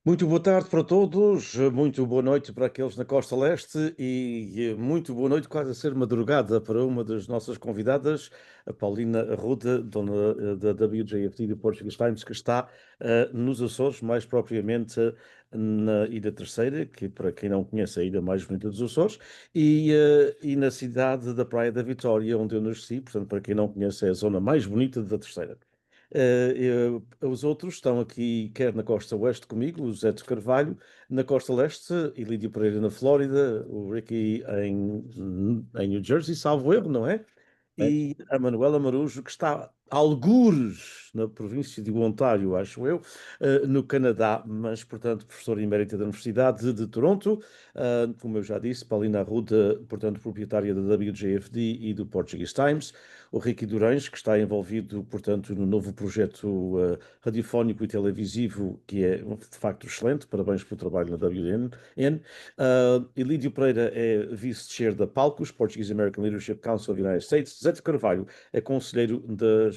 Muito boa tarde para todos, muito boa noite para aqueles na Costa Leste e muito boa noite, quase a ser madrugada, para uma das nossas convidadas, a Paulina Arruda, dona da WJFD do Portuguese Times, que está nos Açores, mais propriamente na Ilha Terceira, que para quem não conhece é a ilha mais bonita dos Açores, e na cidade da Praia da Vitória, onde eu nasci, portanto, para quem não conhece, é a zona mais bonita da Terceira. Os outros estão aqui, quer na costa oeste comigo, o José de Carvalho, na costa leste, Ilídio Pereira na Flórida, o Ricky em New Jersey, salvo erro, não é? Bem, E a Manuela Marujo, que está algures na província de Ontário, acho eu, no Canadá, mas, portanto, professora emérita da Universidade de Toronto, como eu já disse, Paulina Arruda, portanto, proprietária da WJFD e do Portuguese Times, o Ricky Durães, que está envolvido, portanto, no novo projeto radiofónico e televisivo, que é, de facto, excelente, parabéns pelo trabalho na WN. Elídio Pereira é vice-chair da PALCUS, Portuguese American Leadership Council of the United States. Zé de Carvalho é conselheiro da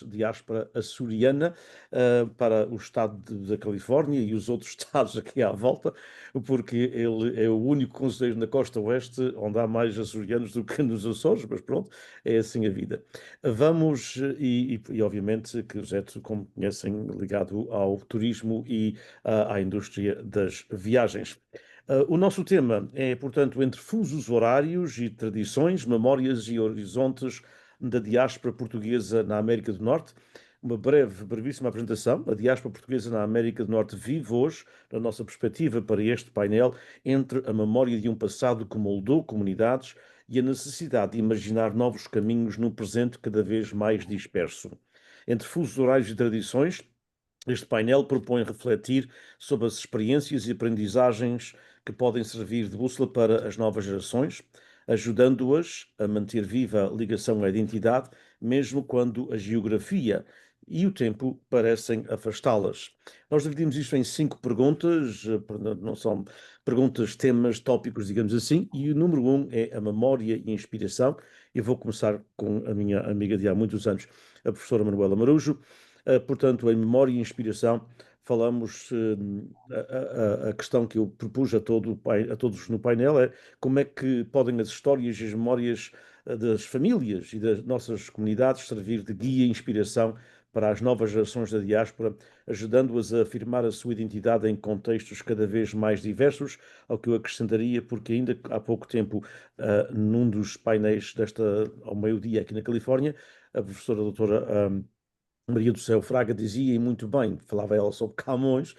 diáspora açoriana para o estado da Califórnia e os outros estados aqui à volta, porque ele é o único conselheiro na costa oeste onde há mais açorianos do que nos Açores, mas pronto, é assim a vida. Vamos, obviamente que o Zé, como conhecem, ligado ao turismo e à indústria das viagens. O nosso tema é, portanto, entre fusos horários e tradições, memórias e horizontes da diáspora portuguesa na América do Norte. Uma brevíssima apresentação. A diáspora portuguesa na América do Norte vive hoje, na nossa perspectiva para este painel, entre a memória de um passado que moldou comunidades e a necessidade de imaginar novos caminhos num presente cada vez mais disperso. Entre fusos horários e tradições, este painel propõe refletir sobre as experiências e aprendizagens que podem servir de bússola para as novas gerações, ajudando-as a manter viva a ligação à identidade, mesmo quando a geografia e o tempo parecem afastá-las. Nós dividimos isto em 5 perguntas, não são perguntas, temas, tópicos, digamos assim, e o número 1 é a memória e a inspiração. Eu vou começar com a minha amiga de há muitos anos, a professora Manuela Marujo. Portanto, em memória e inspiração, falamos, a questão que eu propus a todos no painel é como é que podem as histórias e as memórias das famílias e das nossas comunidades servir de guia e inspiração para as novas gerações da diáspora, ajudando-as a afirmar a sua identidade em contextos cada vez mais diversos, ao que eu acrescentaria, porque ainda há pouco tempo, num dos painéis ao meio-dia aqui na Califórnia, a professora doutora Maria do Céu Fraga dizia, e muito bem, falava ela sobre Camões,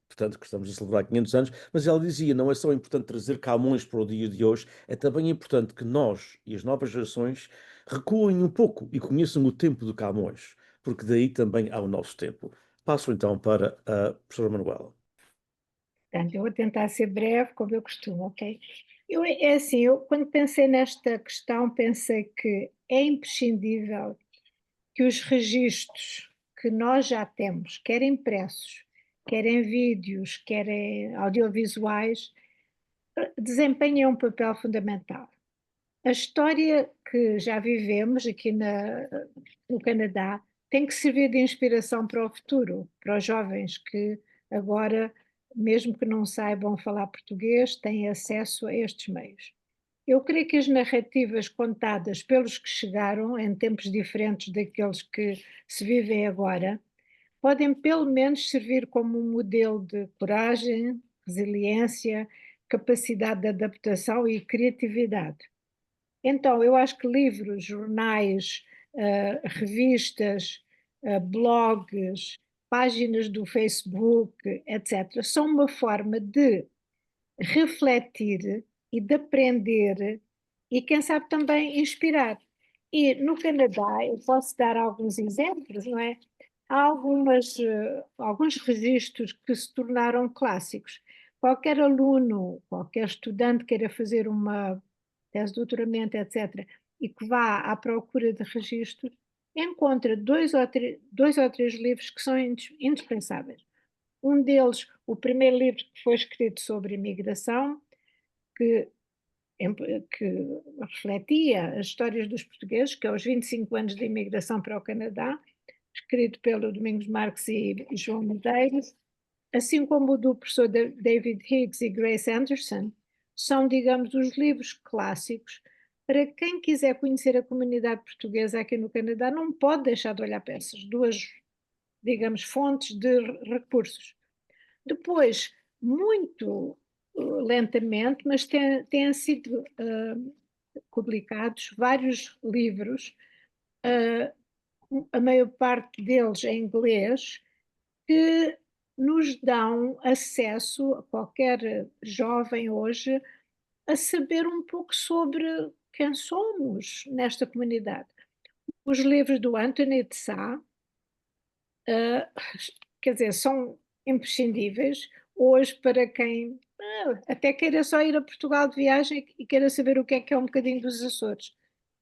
portanto, que estamos a celebrar 500 anos, mas ela dizia, não é só importante trazer Camões para o dia de hoje, é também importante que nós e as novas gerações recuem um pouco e conheçam o tempo de Camões, porque daí também há o nosso tempo. Passo então para a professora Manuela. portanto, eu vou tentar ser breve, como eu costumo, ok? É assim, eu quando pensei nesta questão, pensei que é imprescindível que os registros que nós já temos, quer impressos, quer em vídeos, quer em audiovisuais, desempenhem um papel fundamental. A história que já vivemos aqui no Canadá tem que servir de inspiração para o futuro, para os jovens que agora, mesmo que não saibam falar português, têm acesso a estes meios. Eu creio que as narrativas contadas pelos que chegaram em tempos diferentes daqueles que se vivem agora podem pelo menos servir como um modelo de coragem, resiliência, capacidade de adaptação e criatividade. Então, eu acho que livros, jornais, revistas, blogs, páginas do Facebook, etc., são uma forma de refletir e de aprender e, quem sabe, também inspirar. E no Canadá, eu posso dar alguns exemplos, não é? Há alguns registros que se tornaram clássicos. Qualquer aluno, qualquer estudante queira fazer uma tese de doutoramento, etc., e que vá à procura de registros, encontra dois ou três livros que são indispensáveis. Um deles, o primeiro livro que foi escrito sobre imigração, que, que refletia as histórias dos portugueses, que é os 25 anos de imigração para o Canadá, escrito pelo Domingos Marques e João Medeiros. assim como o do professor David Higgs e Grace Anderson, são, digamos, os livros clássicos para quem quiser conhecer a comunidade portuguesa aqui no Canadá, não pode deixar de olhar para essas duas, digamos, fontes de recursos. Depois, muito lentamente, mas têm sido publicados vários livros, a maior parte deles em inglês, que nos dão acesso a qualquer jovem hoje a saber um pouco sobre quem somos nesta comunidade. Os livros do Anthony de Sá, quer dizer, são imprescindíveis hoje para quem até queira só ir a Portugal de viagem e queira saber o que é um bocadinho dos Açores.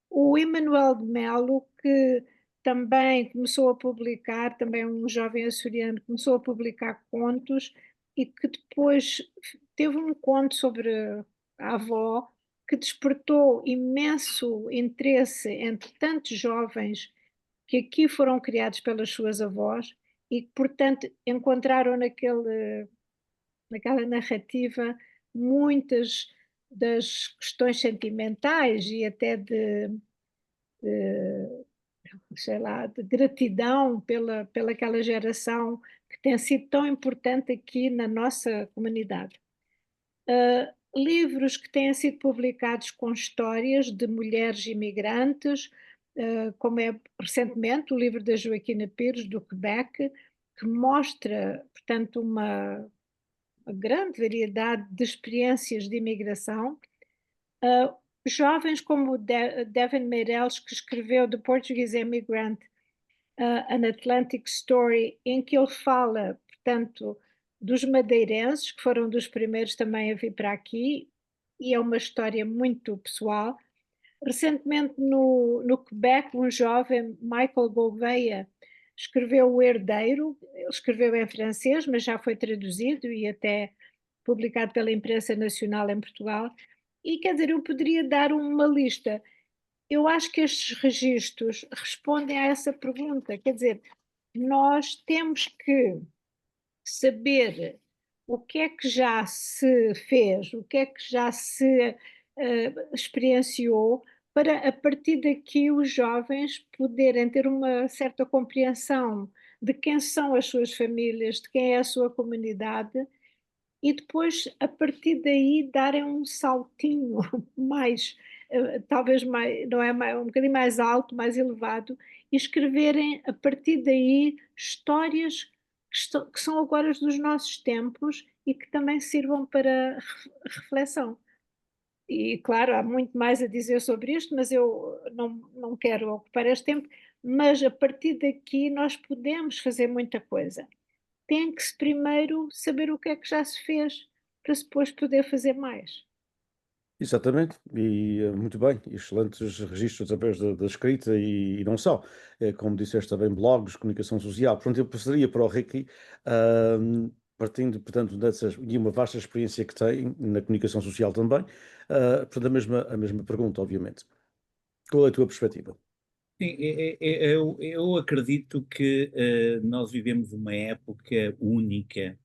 O Emanuel de Melo, que também começou a publicar, também um jovem açoriano, começou a publicar contos e que depois teve um conto sobre a avó que despertou imenso interesse entre tantos jovens que aqui foram criados pelas suas avós e que, portanto, encontraram naquela narrativa muitas das questões sentimentais e até de, sei lá, de gratidão pela aquela geração que tem sido tão importante aqui na nossa comunidade. Livros que têm sido publicados com histórias de mulheres imigrantes, como é recentemente o livro da Joaquina Pires, do Quebec, que mostra, portanto, uma grande variedade de experiências de imigração. Jovens como o Devin Meireles, que escreveu The Portuguese Emigrant, An Atlantic Story, em que ele fala, portanto, dos madeirenses, que foram dos primeiros também a vir para aqui, e é uma história muito pessoal. Recentemente, no Quebec, um jovem, Michael Gouveia, escreveu O Herdeiro. Ele escreveu em francês, mas já foi traduzido e até publicado pela imprensa nacional em Portugal. E quer dizer, eu poderia dar uma lista. Eu acho que estes registros respondem a essa pergunta. Quer dizer, nós temos que saber o que é que já se fez, o que é que já se experienciou, para a partir daqui os jovens poderem ter uma certa compreensão de quem são as suas famílias, de quem é a sua comunidade, e depois, a partir daí, darem um saltinho mais, talvez mais, não é mais, um bocadinho mais alto, mais elevado, e escreverem a partir daí histórias que são agora dos nossos tempos e que também sirvam para reflexão. E claro, há muito mais a dizer sobre isto, mas eu não quero ocupar este tempo, mas a partir daqui nós podemos fazer muita coisa. Tem que se primeiro saber o que é que já se fez, para depois poder fazer mais. Exatamente, e muito bem, excelentes registros através da escrita e não só. Como disseste também, blogs, comunicação social. Portanto, eu passaria para o Ricky, partindo, portanto, dessas, de uma vasta experiência que tem na comunicação social também, portanto, a mesma pergunta, obviamente. Qual é a tua perspectiva? Sim, eu acredito que nós vivemos uma época única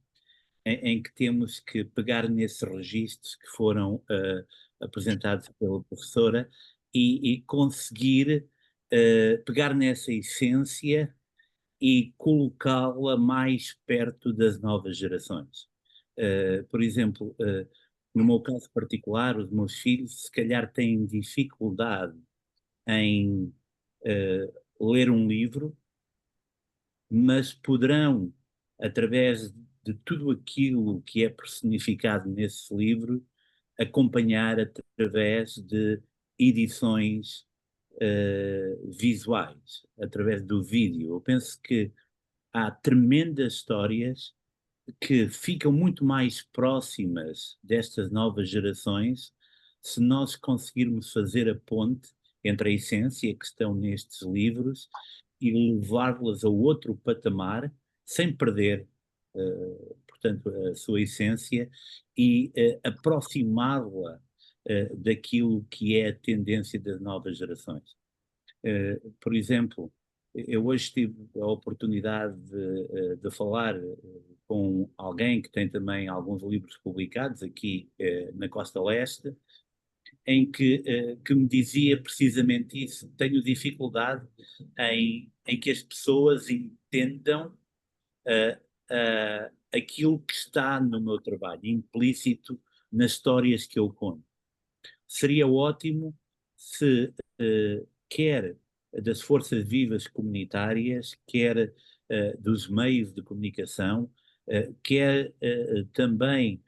em que temos que pegar nesses registros que foram apresentados pela professora e conseguir pegar nessa essência e colocá-la mais perto das novas gerações. Por exemplo, no meu caso particular, os meus filhos se calhar têm dificuldade em ler um livro, mas poderão, através de tudo aquilo que é personificado nesse livro, acompanhar através de edições visuais, através do vídeo. Eu penso que há tremendas histórias que ficam muito mais próximas destas novas gerações se nós conseguirmos fazer a ponte entre a essência que estão nestes livros e levá-las a outro patamar sem perder, portanto, a sua essência e aproximá-la daquilo que é a tendência das novas gerações. Por exemplo, Eu hoje tive a oportunidade de falar com alguém que tem também alguns livros publicados aqui na Costa Leste, que me dizia precisamente isso. Tenho dificuldade em que as pessoas entendam aquilo que está no meu trabalho, implícito nas histórias que eu conto. Seria ótimo se quer das forças vivas comunitárias, quer dos meios de comunicação, quer também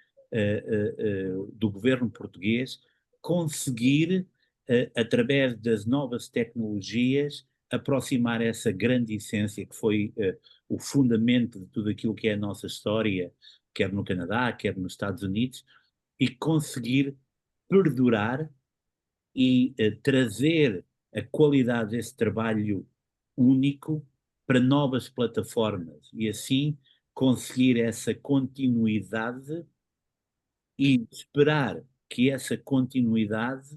do governo português, conseguir, através das novas tecnologias, aproximar essa grande essência que foi o fundamento de tudo aquilo que é a nossa história, quer no Canadá, quer nos Estados Unidos, e conseguir perdurar e trazer a qualidade desse trabalho único para novas plataformas e assim conseguir essa continuidade e esperar que essa continuidade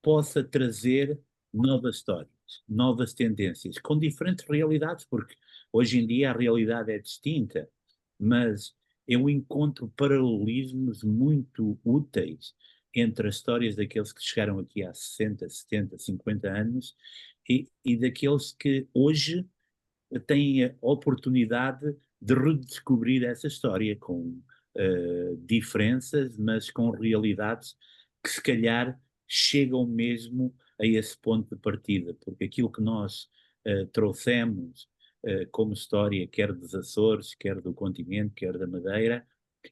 possa trazer novas histórias, novas tendências, com diferentes realidades, porque hoje em dia a realidade é distinta, mas eu encontro paralelismos muito úteis entre as histórias daqueles que chegaram aqui há 60, 70, 50 anos e daqueles que hoje têm a oportunidade de redescobrir essa história com diferenças, mas com realidades que se calhar chegam mesmo a esse ponto de partida, porque aquilo que nós trouxemos como história, quer dos Açores, quer do continente, quer da Madeira,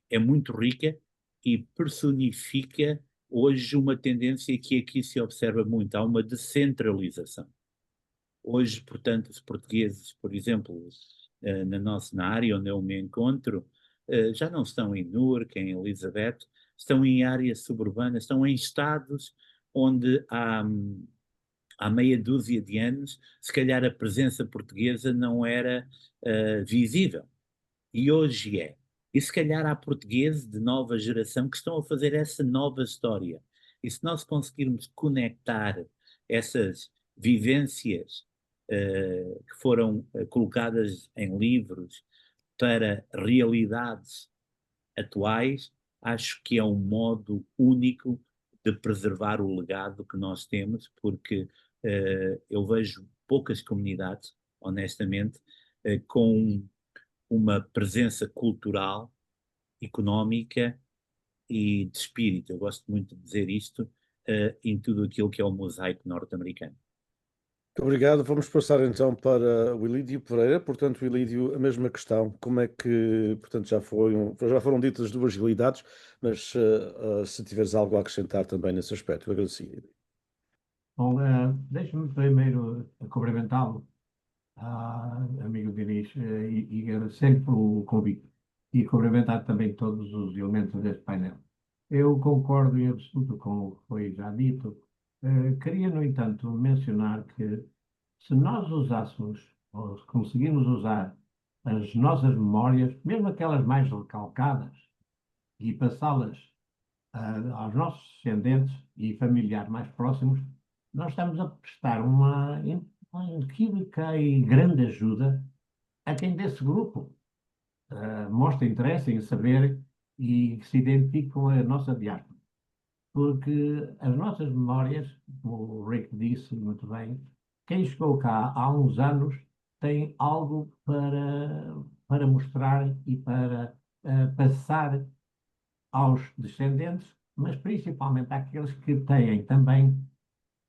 é muito rica e personifica hoje uma tendência que aqui se observa muito, há uma descentralização. Hoje, portanto, os portugueses, por exemplo, na área onde eu me encontro, já não estão em Newark, em Elizabeth, estão em áreas suburbanas, estão em estados onde há meia dúzia de anos, se calhar a presença portuguesa não era visível. E hoje é. E se calhar há portugueses de nova geração que estão a fazer essa nova história. E se nós conseguirmos conectar essas vivências que foram colocadas em livros para realidades atuais, acho que é um modo único de preservar o legado que nós temos, porque eu vejo poucas comunidades, honestamente, com uma presença cultural, económica e de espírito. Eu gosto muito de dizer isto em tudo aquilo que é o mosaico norte-americano. Muito obrigado. Vamos passar então para o Ilídio Pereira. Portanto, Ilídio, a mesma questão. Como é que, portanto, já foram ditas as duas realidades, mas se tiveres algo a acrescentar também nesse aspecto, eu agradecia. Bom, deixe-me primeiro cumprimentá-lo, amigo Diniz, e agradecer pelo convite e cumprimentar também todos os elementos deste painel. Eu concordo em absoluto com o que foi já dito. Queria, no entanto, mencionar que se nós usássemos, ou se conseguirmos usar as nossas memórias, mesmo aquelas mais recalcadas, e passá-las aos nossos descendentes e familiares mais próximos, nós estamos a prestar uma inequívoca e grande ajuda a quem desse grupo mostra interesse em saber e se identifique com a nossa diáspora. Porque as nossas memórias, como o Rick disse muito bem, quem chegou cá há uns anos tem algo para mostrar e para passar aos descendentes, mas principalmente àqueles que têm também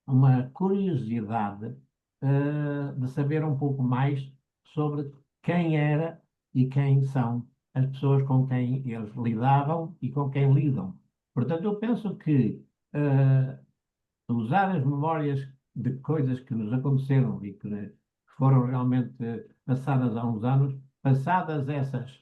uma curiosidade de saber um pouco mais sobre quem era e quem são as pessoas com quem eles lidavam e com quem lidam. Portanto, eu penso que usar as memórias de coisas que nos aconteceram e que foram realmente passadas há uns anos, passadas essas,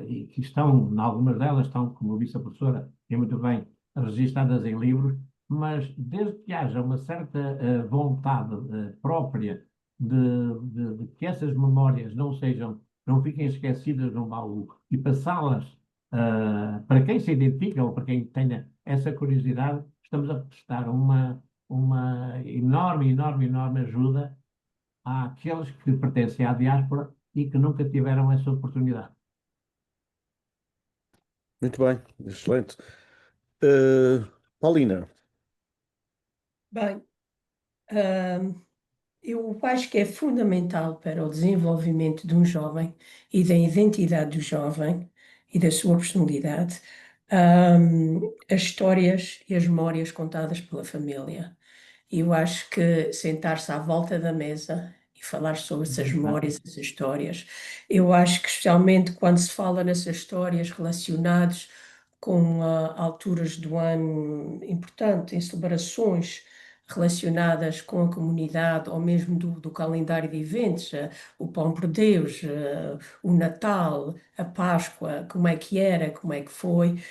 e que estão, em algumas delas estão, como disse a professora, e muito bem, registadas em livros, mas desde que haja uma certa vontade própria de que essas memórias não fiquem esquecidas num baú e passá-las para quem se identifica ou para quem tenha essa curiosidade, estamos a prestar uma enorme, enorme, enorme ajuda àqueles que pertencem à diáspora e que nunca tiveram essa oportunidade. Muito bem, excelente. Eh, Paulina, Bem, eu acho que é fundamental para o desenvolvimento de um jovem e da identidade do jovem e da sua personalidade, as histórias e as memórias contadas pela família. E eu acho que sentar-se à volta da mesa e falar sobre essas memórias, essas histórias, eu acho que especialmente quando se fala nessas histórias relacionadas com alturas do ano importante, em celebrações relacionadas com a comunidade ou mesmo do calendário de eventos, o Pão por Deus, o Natal, a Páscoa, como é que era, como é que foi.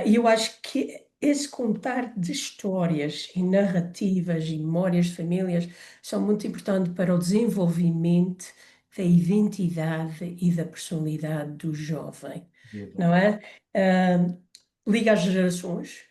E eu acho que esse contar de histórias e narrativas e memórias de famílias são muito importantes para o desenvolvimento da identidade e da personalidade do jovem, não é? Ah, Liga às gerações,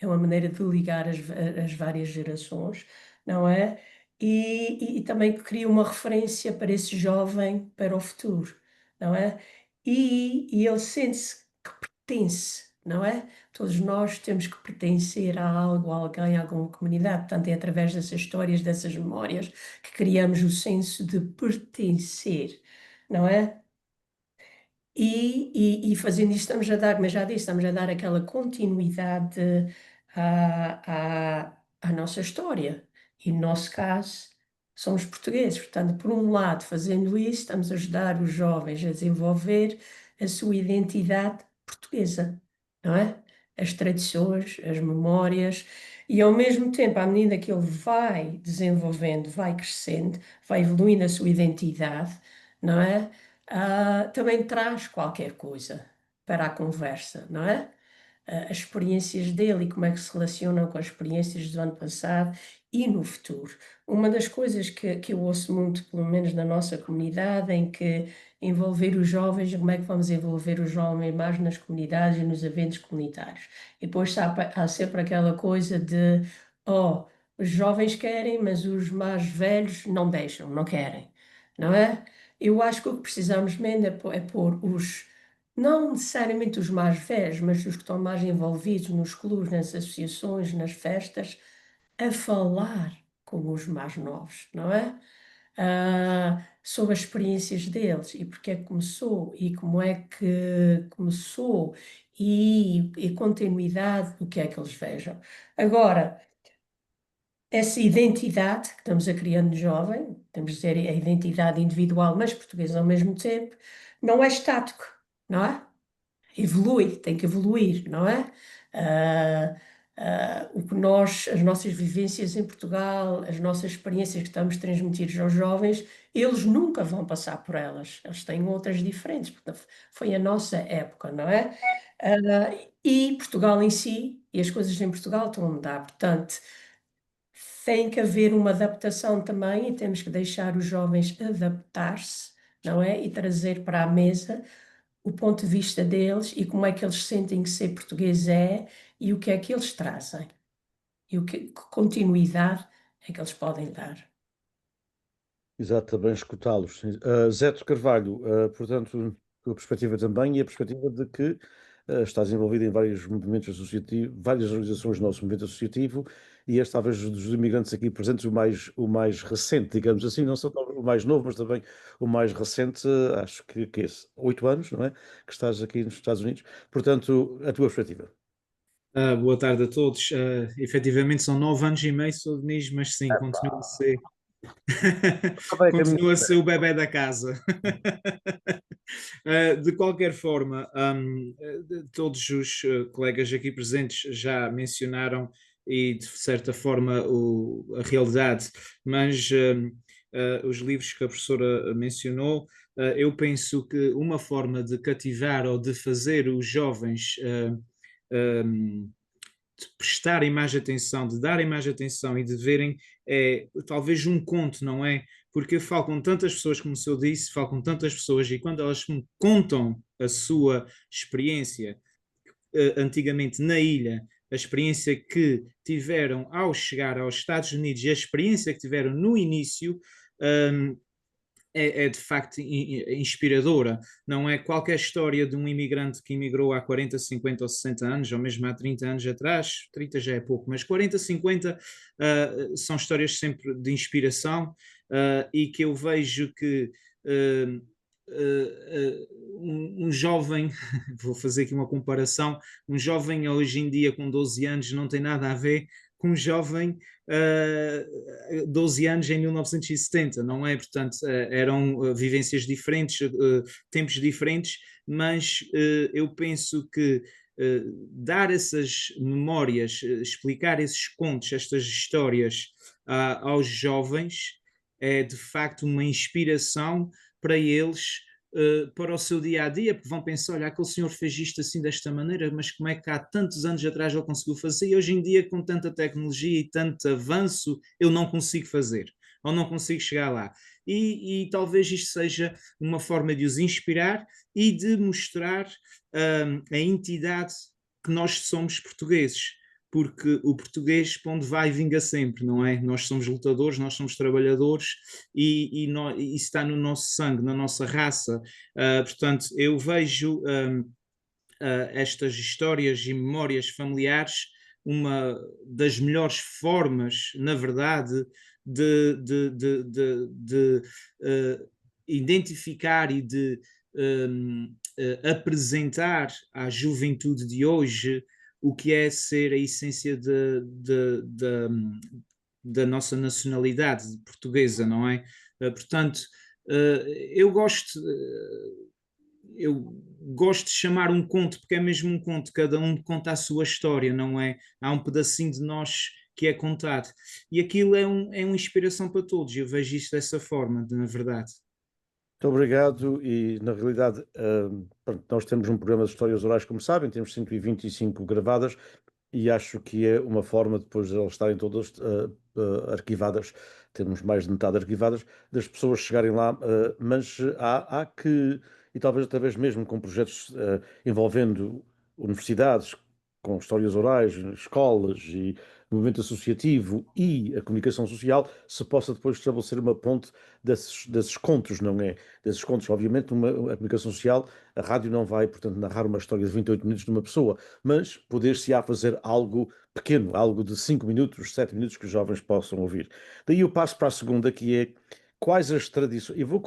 é uma maneira de ligar as várias gerações, não é? E também cria uma referência para esse jovem para o futuro, não é? E ele sente-se que pertence, não é? Todos nós temos que pertencer a algo, a alguém, a alguma comunidade. Portanto, é através dessas histórias, dessas memórias, que criamos o senso de pertencer, não é? E fazendo isto, estamos a dar, como eu já disse, estamos a dar aquela continuidade à nossa história. E no nosso caso, somos portugueses. Portanto, por um lado, fazendo isso, estamos a ajudar os jovens a desenvolver a sua identidade portuguesa, não é? As tradições, as memórias, e ao mesmo tempo, à medida que ele vai desenvolvendo, vai crescendo, vai evoluindo a sua identidade, não é? Também traz qualquer coisa para a conversa, não é? As experiências dele e como é que se relacionam com as experiências do ano passado e no futuro. Uma das coisas que eu ouço muito, pelo menos na nossa comunidade, em que envolver os jovens, como é que vamos envolver os jovens mais nas comunidades e nos eventos comunitários. E depois há sempre aquela coisa de, oh, os jovens querem, mas os mais velhos não deixam, não querem, não é? Eu acho que o que precisamos mesmo é pôr não necessariamente os mais velhos, mas os que estão mais envolvidos nos clubes, nas associações, nas festas, a falar com os mais novos, não é? Sobre as experiências deles e porque é que começou e como é que começou e continuidade do que é que eles vejam. Agora, essa identidade que estamos a criar no jovem, temos de dizer a identidade individual, mas portuguesa ao mesmo tempo, não é estático, não é? Evolui, tem que evoluir, não é? O que as nossas vivências em Portugal, as nossas experiências que estamos transmitidos aos jovens, eles nunca vão passar por elas, eles têm outras diferentes, porque foi a nossa época, não é? E Portugal em si, e as coisas em Portugal estão a mudar, portanto, tem que haver uma adaptação também e temos que deixar os jovens adaptar-se, não é? E trazer para a mesa o ponto de vista deles e como é que eles sentem que ser português é e o que é que eles trazem e que continuidade é que eles podem dar. exato, bem escutá-los. Zé de Carvalho, portanto, a tua perspectiva também e a perspectiva de que estás envolvido em vários movimentos associativos, várias organizações do nosso movimento associativo, e este talvez dos imigrantes aqui presentes o mais recente, digamos assim, não só talvez o mais novo, mas também o mais recente, acho que é esse, 8 anos, não é? Que estás aqui nos Estados Unidos. Portanto, a tua perspectiva. Boa tarde a todos. Efetivamente são 9 anos e meio, sou Denise, mas sim, continua a ser. Bem, Continua a ser o bebé da casa. De qualquer forma, todos os colegas aqui presentes já mencionaram e de certa forma a realidade, mas os livros que a professora mencionou, eu penso que uma forma de cativar ou de fazer os jovens de prestarem mais atenção, de darem mais atenção e de verem talvez um conto, não é? Porque eu falo com tantas pessoas, como o senhor disse, falo com tantas pessoas e quando elas me contam a sua experiência antigamente na ilha, a experiência que tiveram ao chegar aos Estados Unidos e a experiência que tiveram no início, é de facto inspiradora. Não é qualquer história de um imigrante que imigrou há 40, 50 ou 60 anos, ou mesmo há 30 anos atrás, 30 já é pouco, mas 40, 50 são histórias sempre de inspiração, e que eu vejo que um jovem, vou fazer aqui uma comparação, um jovem hoje em dia com 12 anos não tem nada a ver com um jovem 12 anos em 1970, não é? Portanto, eram vivências diferentes, tempos diferentes, mas eu penso que dar essas memórias, explicar esses contos, estas histórias aos jovens é de facto uma inspiração para eles, para o seu dia a dia, porque vão pensar: olha, aquele senhor fez isto assim desta maneira, mas como é que há tantos anos atrás ele conseguiu fazer e hoje em dia, com tanta tecnologia e tanto avanço, eu não consigo fazer, ou não consigo chegar lá. E talvez isto seja uma forma de os inspirar e de mostrar a entidade que nós somos portugueses, porque o português, para onde vai, vinga sempre, não é? Nós somos lutadores, nós somos trabalhadores e isso está no nosso sangue, na nossa raça. Portanto, eu vejo estas histórias e memórias familiares uma das melhores formas, na verdade, de identificar e de apresentar à juventude de hoje o que é ser a essência da nossa nacionalidade portuguesa, não é? Portanto, eu gosto de chamar um conto, porque é mesmo um conto, cada um conta a sua história, não é? Há um pedacinho de nós que é contado. E aquilo é uma inspiração para todos, eu vejo isto dessa forma, na verdade. Muito obrigado. E, na realidade, pronto, nós temos um programa de histórias orais, como sabem, temos 125 gravadas, e acho que é uma forma, depois de elas estarem todas arquivadas, temos mais de metade arquivadas, das pessoas chegarem lá, mas há que, e talvez através mesmo com projetos envolvendo universidades, com histórias orais, escolas e movimento associativo e a comunicação social, se possa depois estabelecer uma ponte desses contos, não é? Desses contos, obviamente, a comunicação social, a rádio não vai, portanto, narrar uma história de 28 minutos de uma pessoa, mas poder-se-á fazer algo pequeno, algo de 5 minutos, 7 minutos que os jovens possam ouvir. Daí eu passo para a segunda, que é quais as tradições. Eu vou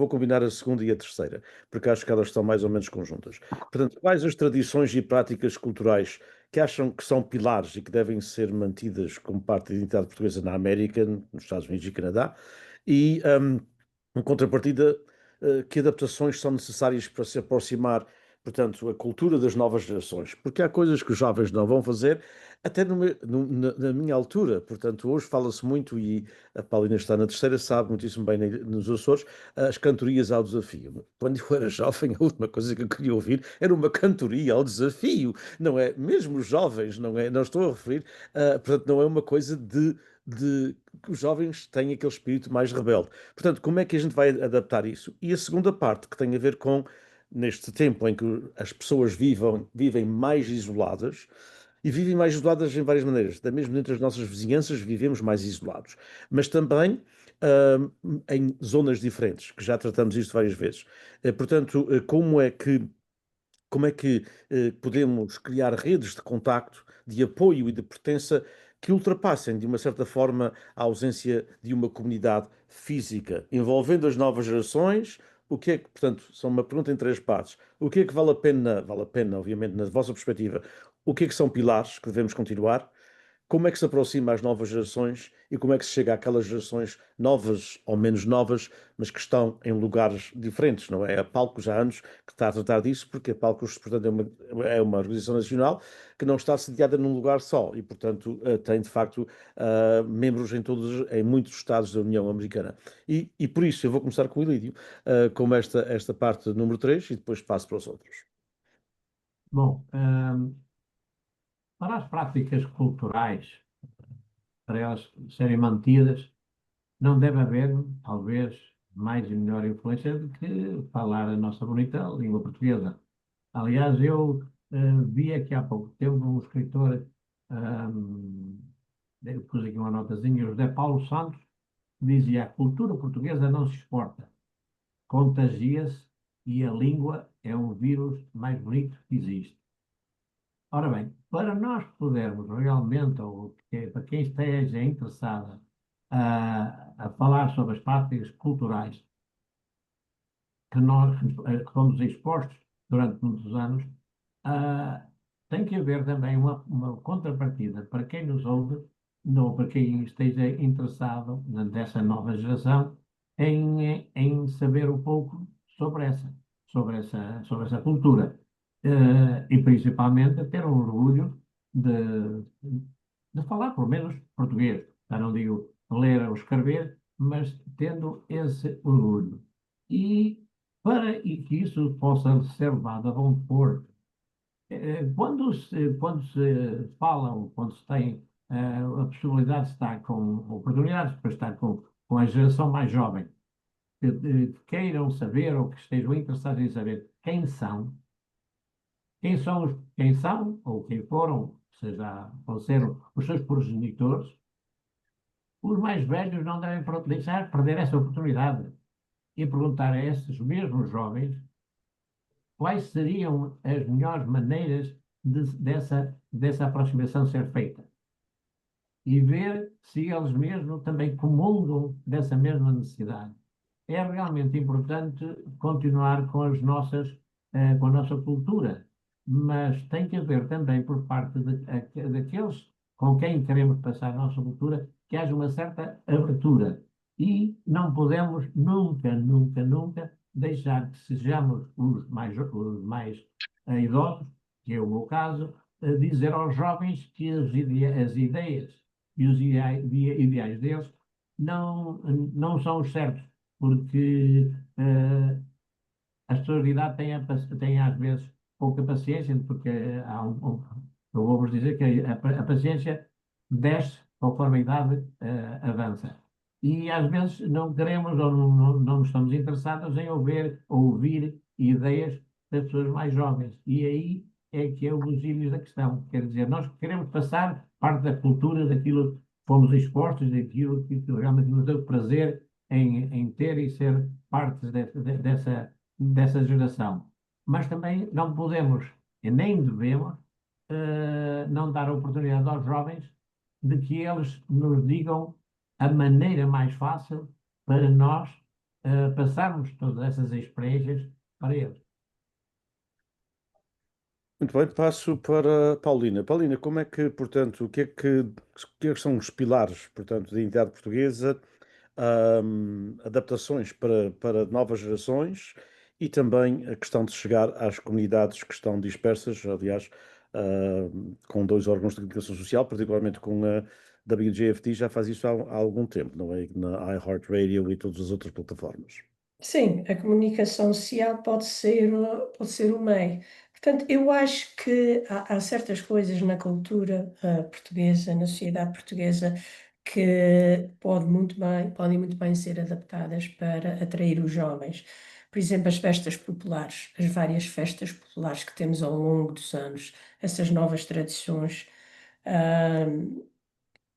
combinar a segunda e a terceira, porque acho que elas estão mais ou menos conjuntas. Portanto, quais as tradições e práticas culturais que acham que são pilares e que devem ser mantidas como parte da identidade portuguesa na América, nos Estados Unidos e Canadá, e, em contrapartida, que adaptações são necessárias para se aproximar, portanto, a cultura das novas gerações? Porque há coisas que os jovens não vão fazer, até na minha altura. Portanto, hoje fala-se muito, e a Paulina está na terceira, sabe muitíssimo bem nos Açores, as cantorias ao desafio. Quando eu era jovem, a última coisa que eu queria ouvir era uma cantoria ao desafio, não é? Mesmo os jovens, não é? Não estou a referir, portanto, não é uma coisa de que os jovens têm aquele espírito mais rebelde. Portanto, como é que a gente vai adaptar isso? E a segunda parte, que tem a ver com, neste tempo em que as pessoas vivem mais isoladas, e vivem mais isoladas em várias maneiras. Da mesma entre as nossas vizinhanças, vivemos mais isolados. Mas também em zonas diferentes, que já tratamos isto várias vezes. Portanto, como é que podemos criar redes de contacto, de apoio e de pertença que ultrapassem, de uma certa forma, a ausência de uma comunidade física, envolvendo as novas gerações? O que é que, portanto, são uma pergunta em três partes. O que é que vale a pena, obviamente, na vossa perspectiva, o que é que são pilares que devemos continuar? Como é que se aproxima às novas gerações e como é que se chega àquelas gerações novas ou menos novas, mas que estão em lugares diferentes, não é? A Palcos há anos que está a tratar disso, porque a Palcos, portanto, é uma organização nacional que não está sediada num lugar só e, portanto, tem de facto membros em muitos estados da União Americana. E por isso eu vou começar com o Ilídio, com esta parte número 3 e depois passo para os outros. Bom, para as práticas culturais, para elas serem mantidas, não deve haver, talvez, mais e melhor influência do que falar a nossa bonita língua portuguesa. Aliás, eu vi aqui há pouco tempo um escritor, eu pus aqui uma notazinha, José Paulo Santos, dizia: a cultura portuguesa não se exporta, contagia-se e a língua é o vírus mais bonito que existe. Ora bem, para nós podermos realmente, ou para quem esteja interessado a falar sobre as práticas culturais que nós que fomos expostos durante muitos anos, ah, tem que haver também uma contrapartida para quem nos ouve, ou para quem esteja interessado dessa nova geração, em saber um pouco sobre essa cultura. E principalmente ter um orgulho de falar, pelo menos, português. Já não digo ler ou escrever, mas tendo esse orgulho. E que isso possa ser levado a bom porto, quando se fala, ou quando se tem a possibilidade de estar com, oportunidades para estar com a geração mais jovem, que queiram saber ou que estejam interessados em saber quem são ou quem foram, seja, ou ser os seus progenitores, os mais velhos não devem deixar perder essa oportunidade e perguntar a esses mesmos jovens quais seriam as melhores maneiras dessa aproximação ser feita. E ver se eles mesmos também comungam dessa mesma necessidade. É realmente importante continuar com a nossa cultura, mas tem que haver também por parte daqueles com quem queremos passar a nossa cultura, que haja uma certa abertura. E não podemos nunca, nunca, nunca deixar que sejamos os mais idosos, que é o meu caso, dizer aos jovens que as ideias e os ideais deles não são os certos, porque as pessoas de idade têm às vezes pouca paciência, porque eu vou-vos dizer que a paciência desce conforme a idade avança. E às vezes não queremos ou não estamos interessados em ouvir ideias das pessoas mais jovens. E aí é que é o busilhos da questão. Quer dizer, nós queremos passar parte da cultura, daquilo que fomos expostos, daquilo que realmente nos deu prazer em ter e ser parte dessa geração. Mas também não podemos, e nem devemos, não dar oportunidade aos jovens de que eles nos digam a maneira mais fácil para nós passarmos todas essas experiências para eles. Muito bem, passo para Paulina. Paulina, como é que, portanto, o que é que são os pilares, portanto, da identidade portuguesa, adaptações para novas gerações e também a questão de chegar às comunidades que estão dispersas, aliás, com dois órgãos de comunicação social, particularmente com a WJFT, já faz isso há algum tempo, não é? Na iHeartRadio e todas as outras plataformas. Sim, a comunicação social pode ser o meio. Portanto, eu acho que há certas coisas na cultura portuguesa, na sociedade portuguesa, que podem muito bem ser adaptadas para atrair os jovens. Por exemplo, as festas populares, as várias festas populares que temos ao longo dos anos, essas novas tradições, ah,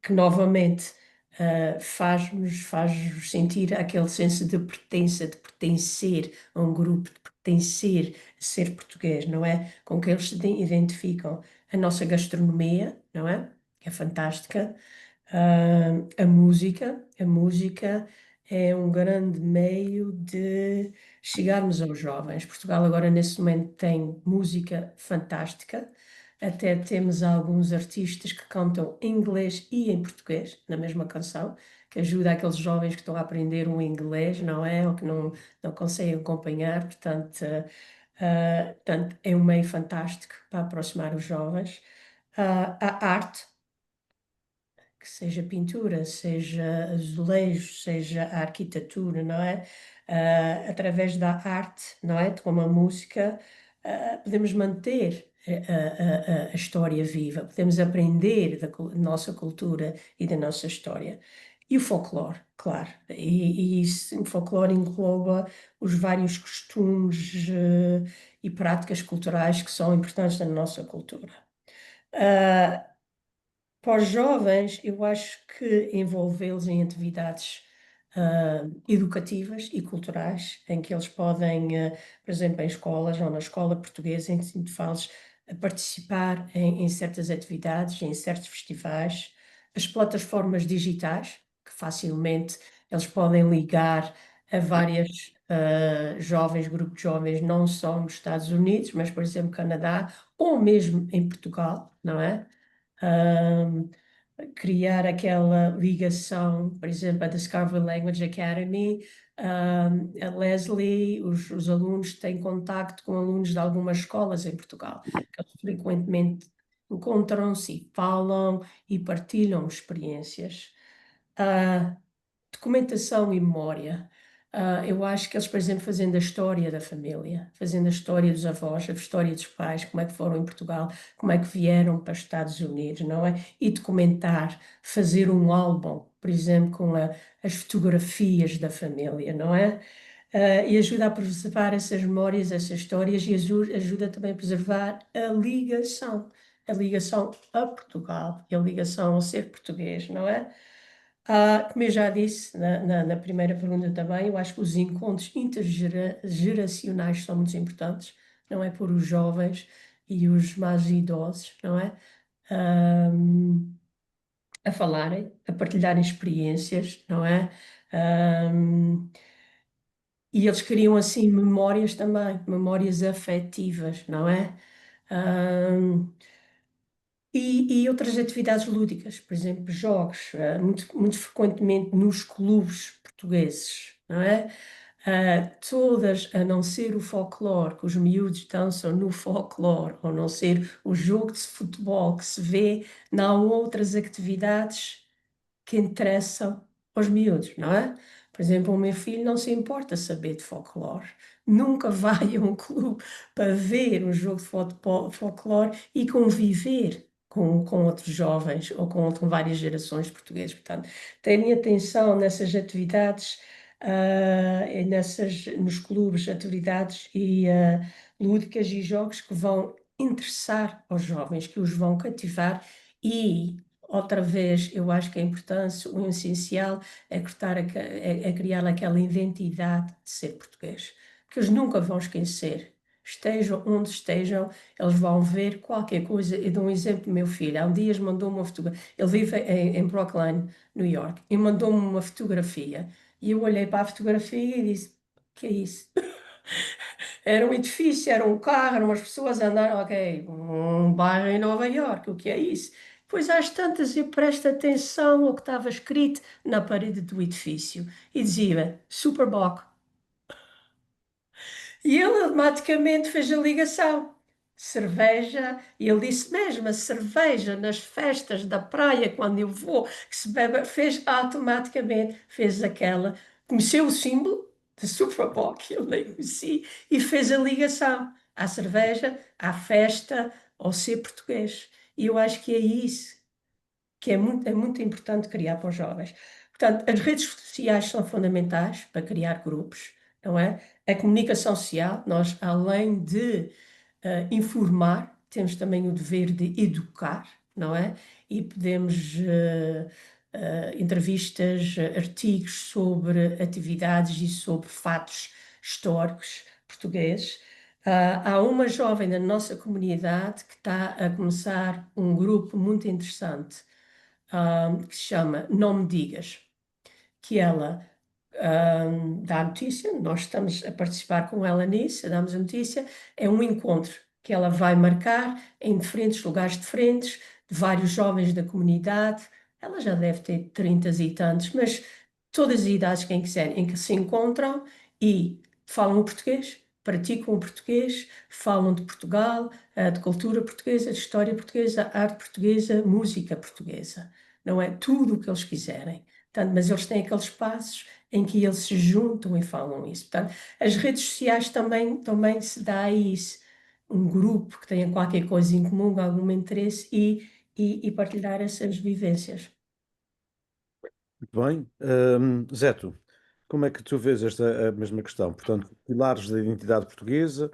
que novamente faz-nos sentir aquele senso de pertença, de pertencer a um grupo, de pertencer a ser português, não é? Com que eles se identificam. A nossa gastronomia, não é? Que é fantástica. A música é um grande meio de chegarmos aos jovens. Portugal agora nesse momento tem música fantástica. Até temos alguns artistas que cantam em inglês e em português na mesma canção, que ajuda aqueles jovens que estão a aprender o inglês, não é? Ou que não conseguem acompanhar. Portanto, é um meio fantástico para aproximar os jovens. A arte, que seja pintura, seja azulejo, seja a arquitetura, não é? Através da arte, não é? Como a música, podemos manter a história viva, podemos aprender da nossa cultura e da nossa história. E o folclore, claro, o folclore engloba os vários costumes e práticas culturais que são importantes na nossa cultura. Para os jovens, eu acho que envolvê-los em atividades educativas e culturais, em que eles podem, por exemplo, em escolas ou na escola portuguesa, incentivá-los a participar em certas atividades, em certos festivais, as plataformas digitais, que facilmente eles podem ligar a várias jovens, grupos de jovens, não só nos Estados Unidos, mas, por exemplo, Canadá, ou mesmo em Portugal, não é? Criar aquela ligação, por exemplo, a Discovery Language Academy, a Leslie, os alunos têm contacto com alunos de algumas escolas em Portugal, que eles frequentemente encontram-se e falam e partilham experiências. Documentação e memória. Eu acho que eles, por exemplo, fazendo a história da família, fazendo a história dos avós, a história dos pais, como é que foram em Portugal, como é que vieram para os Estados Unidos, não é? E documentar, fazer um álbum, por exemplo, com as fotografias da família, não é? E ajuda a preservar essas memórias, essas histórias e ajuda também a preservar a ligação a Portugal e a ligação ao ser português, não é? Como eu já disse na primeira pergunta também, eu acho que os encontros intergeracionais são muito importantes, não é? Por os jovens e os mais idosos, não é? A falarem, a partilharem experiências, não é? E eles criam assim memórias também, memórias afetivas, não é? E outras atividades lúdicas, por exemplo, jogos, muito frequentemente nos clubes portugueses, não é? Todas, a não ser o folclore, que os miúdos dançam no folclore, ou não ser o jogo de futebol que se vê, não há outras atividades que interessam aos miúdos, não é? Por exemplo, o meu filho não se importa saber de folclore, nunca vai a um clube para ver um jogo de folclore e conviver com outros jovens ou com várias gerações portuguesas. Portanto, terem atenção nessas atividades, nos clubes, atividades lúdicas e jogos que vão interessar aos jovens, que os vão cativar e outra vez, eu acho que a importância, o essencial é criar aquela identidade de ser português, que eles nunca vão esquecer. Estejam onde estejam, eles vão ver qualquer coisa. Eu dou um exemplo do meu filho. Há um dia mandou-me uma fotografia. Ele vive em Brooklyn, New York, e mandou-me uma fotografia. E eu olhei para a fotografia e disse: "O que é isso?" Era um edifício, era um carro, eram umas pessoas a andar, ok, um bairro em Nova Iorque, o que é isso? Pois às tantas eu presto atenção ao que estava escrito na parede do edifício e dizia Superboc. E ele automaticamente fez a ligação. Cerveja, e ele disse mesmo, a cerveja nas festas da praia, quando eu vou, que se bebe, automaticamente, fez aquela, conheceu o símbolo de Superboc, eu nem conheci, e fez a ligação à cerveja, à festa, ao ser português. E eu acho que é isso que é muito importante criar para os jovens. Portanto, as redes sociais são fundamentais para criar grupos, não é? A comunicação social, nós, além de informar, temos também o dever de educar, não é? E podemos entrevistas, artigos sobre atividades e sobre fatos históricos portugueses. Há uma jovem da nossa comunidade que está a começar um grupo muito interessante, que se chama Não Me Digas, que ela dá a notícia, nós estamos a participar com ela nisso, damos a notícia, é um encontro que ela vai marcar em diferentes lugares diferentes, de vários jovens da comunidade, ela já deve ter 30 e tantos, mas todas as idades, quem quiser, em que se encontram e falam o português, praticam o português, falam de Portugal, de cultura portuguesa, de história portuguesa, arte portuguesa, música portuguesa. Não é tudo o que eles quiserem. Portanto, mas eles têm aqueles espaços em que eles se juntam e falam isso. Portanto, as redes sociais também se dá isso, um grupo que tenha qualquer coisa em comum, algum interesse e partilhar essas vivências. Muito bem. Zeto, como é que tu vês esta a mesma questão? Portanto, pilares da identidade portuguesa,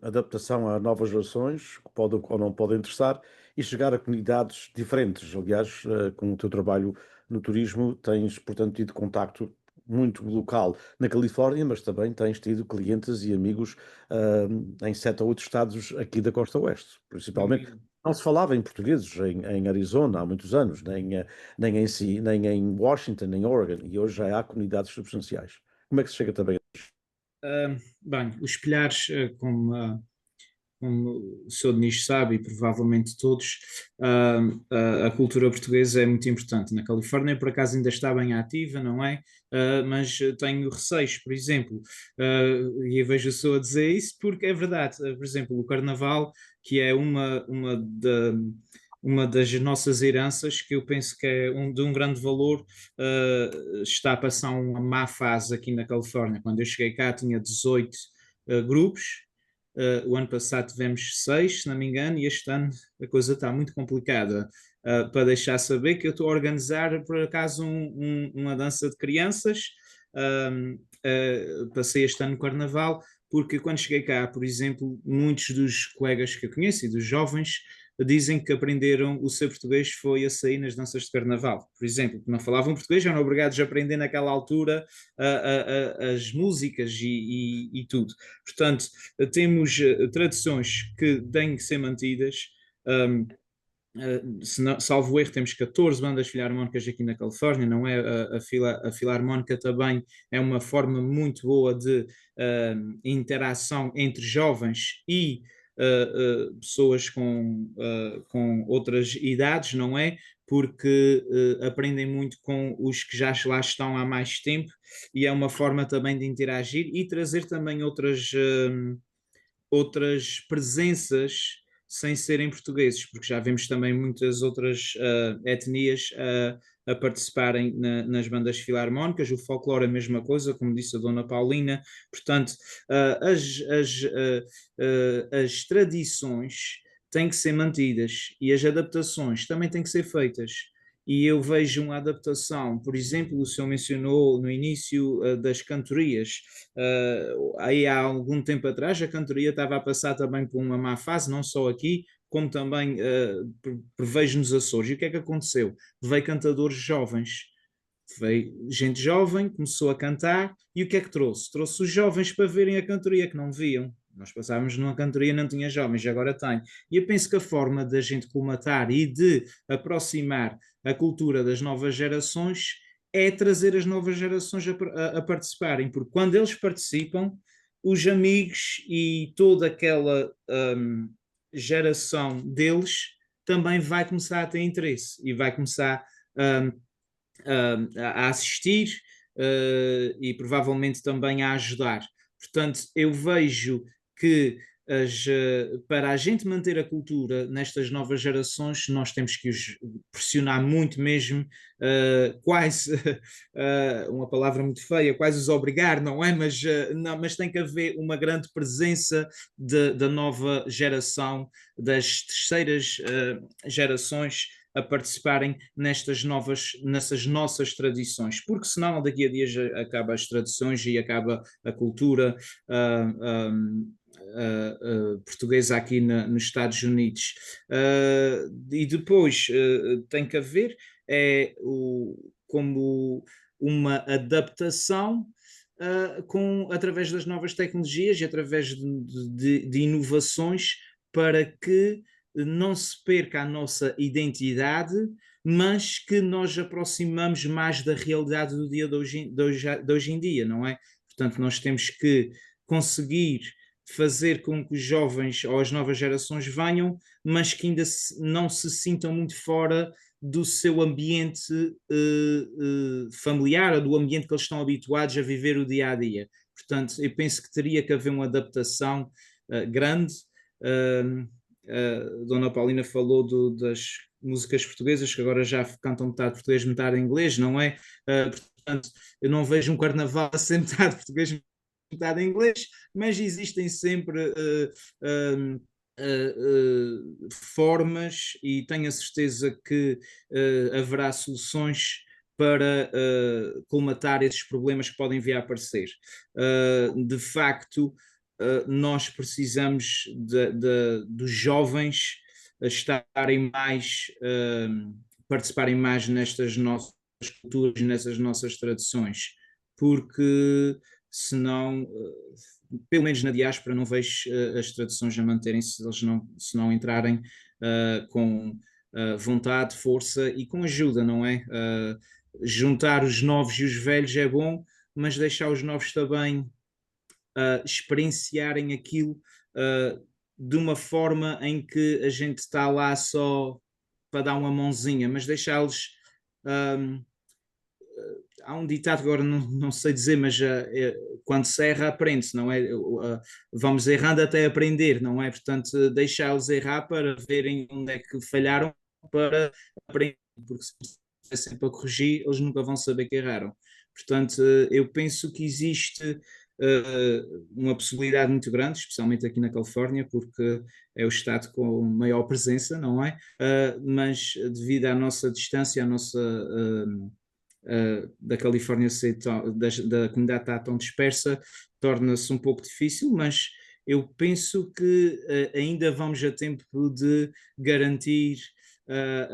adaptação a novas gerações, que podem ou não podem interessar, e chegar a comunidades diferentes. Aliás, com o teu trabalho no turismo, tens, portanto, tido contacto muito local na Califórnia, mas também tens tido clientes e amigos em 7 ou 8 estados aqui da Costa Oeste, principalmente. Não se falava em portugueses em Arizona há muitos anos, nem em Washington, nem em Oregon, e hoje já há comunidades substanciais. Como é que se chega também? Bem, os Pilhares, como o Sr. Denis sabe, e provavelmente todos, a cultura portuguesa é muito importante. Na Califórnia, por acaso, ainda está bem ativa, não é? Mas tenho receios, por exemplo, e eu vejo o senhor a dizer isso porque é verdade. Por exemplo, o Carnaval, que é uma das nossas heranças, que eu penso que é de um grande valor, está a passar uma má fase aqui na Califórnia. Quando eu cheguei cá, tinha 18 grupos. O ano passado tivemos 6, se não me engano, e este ano a coisa está muito complicada. Para deixar saber que eu estou a organizar, por acaso, uma dança de crianças. Passei este ano no Carnaval, porque quando cheguei cá, por exemplo, muitos dos colegas que eu conheço e dos jovens dizem que aprenderam o seu português foi a sair nas danças de Carnaval. Por exemplo, que não falavam português, eram obrigados a aprender naquela altura as músicas e tudo. Portanto, temos tradições que têm que ser mantidas. Salvo erro, temos 14 bandas filarmónicas aqui na Califórnia, não é? A filarmónica também é uma forma muito boa de interação entre jovens e pessoas com outras idades, não é? Porque aprendem muito com os que já lá estão há mais tempo e é uma forma também de interagir e trazer também outras presenças sem serem portugueses, porque já vemos também muitas outras etnias a participarem nas bandas filarmónicas, o folclore é a mesma coisa, como disse a Dona Paulina, portanto, as tradições têm que ser mantidas e as adaptações também têm que ser feitas. E eu vejo uma adaptação, por exemplo, o senhor mencionou no início das cantorias. Aí há algum tempo atrás a cantoria estava a passar também por uma má fase, não só aqui, como também prevejo nos Açores. E o que é que aconteceu? Veio cantadores jovens, veio gente jovem, começou a cantar, e o que é que trouxe? Trouxe os jovens para verem a cantoria, que não viam. Nós passávamos numa cantoria, não tinha jovens, agora tem. E eu penso que a forma da gente colmatar e de aproximar a cultura das novas gerações é trazer as novas gerações a participarem, porque quando eles participam, os amigos e toda aquela geração deles também vai começar a ter interesse e vai começar a assistir e provavelmente também a ajudar. Portanto, eu vejo que para a gente manter a cultura nestas novas gerações, nós temos que os pressionar muito mesmo, quase, uma palavra muito feia, quase os obrigar, não é? Não, mas tem que haver uma grande presença da nova geração, das terceiras gerações, a participarem nessas nossas tradições, porque senão daqui a dias acaba as tradições e acaba a cultura portuguesa aqui nos Estados Unidos. E depois tem que haver como uma adaptação através das novas tecnologias e através de inovações para que não se perca a nossa identidade, mas que nós aproximamos mais da realidade do dia de hoje em dia, não é? Portanto, nós temos que conseguir fazer com que os jovens ou as novas gerações venham, mas que ainda não se sintam muito fora do seu ambiente familiar, ou do ambiente que eles estão habituados a viver o dia a dia. Portanto, eu penso que teria que haver uma adaptação grande. Dona Paulina falou das músicas portuguesas, que agora já cantam metade português, metade inglês, não é? Portanto, eu não vejo um carnaval a ser metade português, metade inglês, mas existem sempre formas, e tenho a certeza que haverá soluções para colmatar esses problemas que podem vir a aparecer. De facto, nós precisamos dos jovens estarem mais, participarem mais nestas nossas culturas, nessas nossas tradições, porque senão, pelo menos na diáspora, não vejo as tradições a manterem-se se não entrarem com vontade, força e com ajuda, não é? Juntar os novos e os velhos é bom, mas deixar os novos também experienciarem aquilo de uma forma em que a gente está lá só para dar uma mãozinha, mas deixá-los. Há um ditado que agora não sei dizer, mas quando se erra, aprende-se, não é? Vamos errando até aprender, não é? Portanto, deixá-los errar para verem onde é que falharam, para aprender, porque se é sempre a corrigir, eles nunca vão saber que erraram. Portanto, eu penso que existe uma possibilidade muito grande, especialmente aqui na Califórnia, porque é o estado com maior presença, não é? Mas devido à nossa distância, à nossa da Califórnia ser da comunidade estar tão dispersa, torna-se um pouco difícil, mas eu penso que ainda vamos a tempo de garantir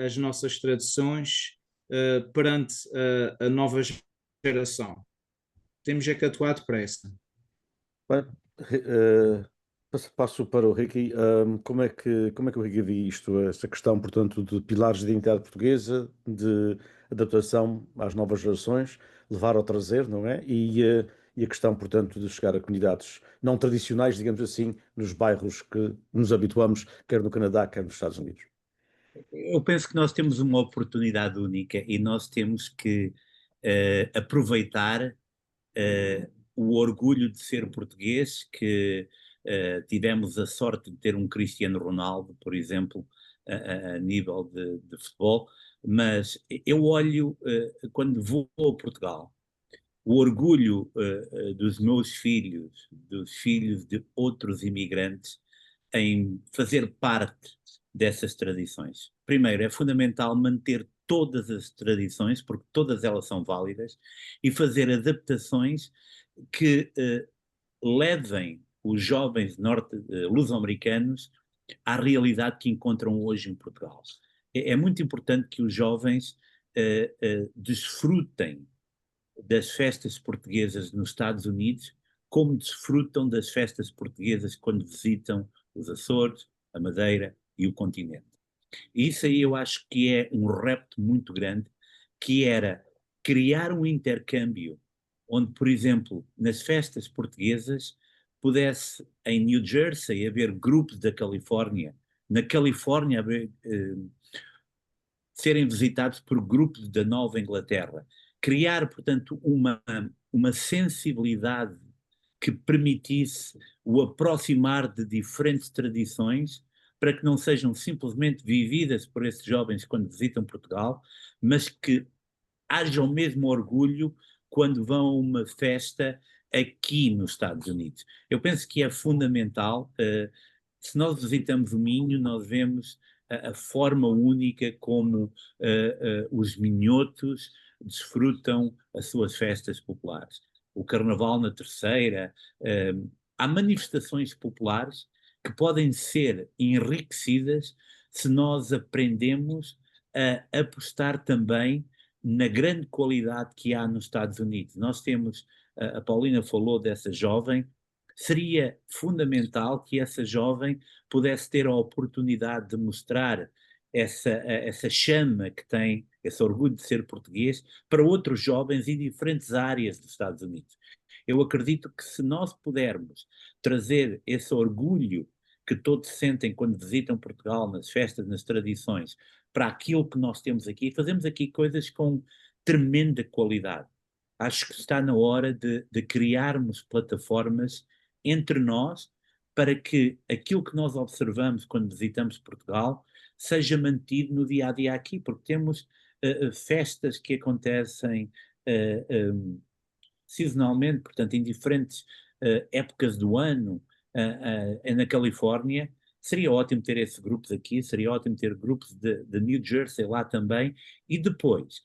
as nossas tradições perante a nova geração. Temos é que atuar depressa. Bem, passo para o Ricky. Como é que o Ricky vê isto, essa questão, portanto, de pilares de identidade portuguesa, de adaptação às novas gerações, levar ou trazer, não é? E a questão, portanto, de chegar a comunidades não tradicionais, digamos assim, nos bairros que nos habituamos, quer no Canadá, quer nos Estados Unidos. Eu penso que nós temos uma oportunidade única e nós temos que aproveitar o orgulho de ser português, que tivemos a sorte de ter um Cristiano Ronaldo, por exemplo, a nível de futebol, mas eu olho, quando vou a Portugal, o orgulho dos meus filhos, dos filhos de outros imigrantes, em fazer parte dessas tradições. Primeiro, é fundamental manter todas as tradições, porque todas elas são válidas, e fazer adaptações que levem os jovens luso-americanos à realidade que encontram hoje em Portugal. É muito importante que os jovens desfrutem das festas portuguesas nos Estados Unidos, como desfrutam das festas portuguesas quando visitam os Açores, a Madeira e o continente. E isso aí eu acho que é um repto muito grande, que era criar um intercâmbio onde, por exemplo, nas festas portuguesas, pudesse em New Jersey haver grupos da Califórnia, na Califórnia serem visitados por grupos da Nova Inglaterra. Criar, portanto, uma sensibilidade que permitisse o aproximar de diferentes tradições para que não sejam simplesmente vividas por esses jovens quando visitam Portugal, mas que haja o mesmo orgulho quando vão a uma festa aqui nos Estados Unidos. Eu penso que é fundamental, se nós visitamos o Minho, nós vemos a forma única como os minhotos desfrutam as suas festas populares. O Carnaval na Terceira, há manifestações populares que podem ser enriquecidas se nós aprendemos a apostar também na grande qualidade que há nos Estados Unidos. Nós temos, a Paulina falou dessa jovem, seria fundamental que essa jovem pudesse ter a oportunidade de mostrar essa chama que tem, esse orgulho de ser português, para outros jovens em diferentes áreas dos Estados Unidos. Eu acredito que se nós pudermos trazer esse orgulho que todos sentem quando visitam Portugal, nas festas, nas tradições, para aquilo que nós temos aqui, fazemos aqui coisas com tremenda qualidade. Acho que está na hora de criarmos plataformas entre nós para que aquilo que nós observamos quando visitamos Portugal seja mantido no dia a dia aqui, porque temos festas que acontecem sazonalmente, portanto, em diferentes épocas do ano na Califórnia. Seria ótimo ter esses grupos aqui, seria ótimo ter grupos de New Jersey lá também, e depois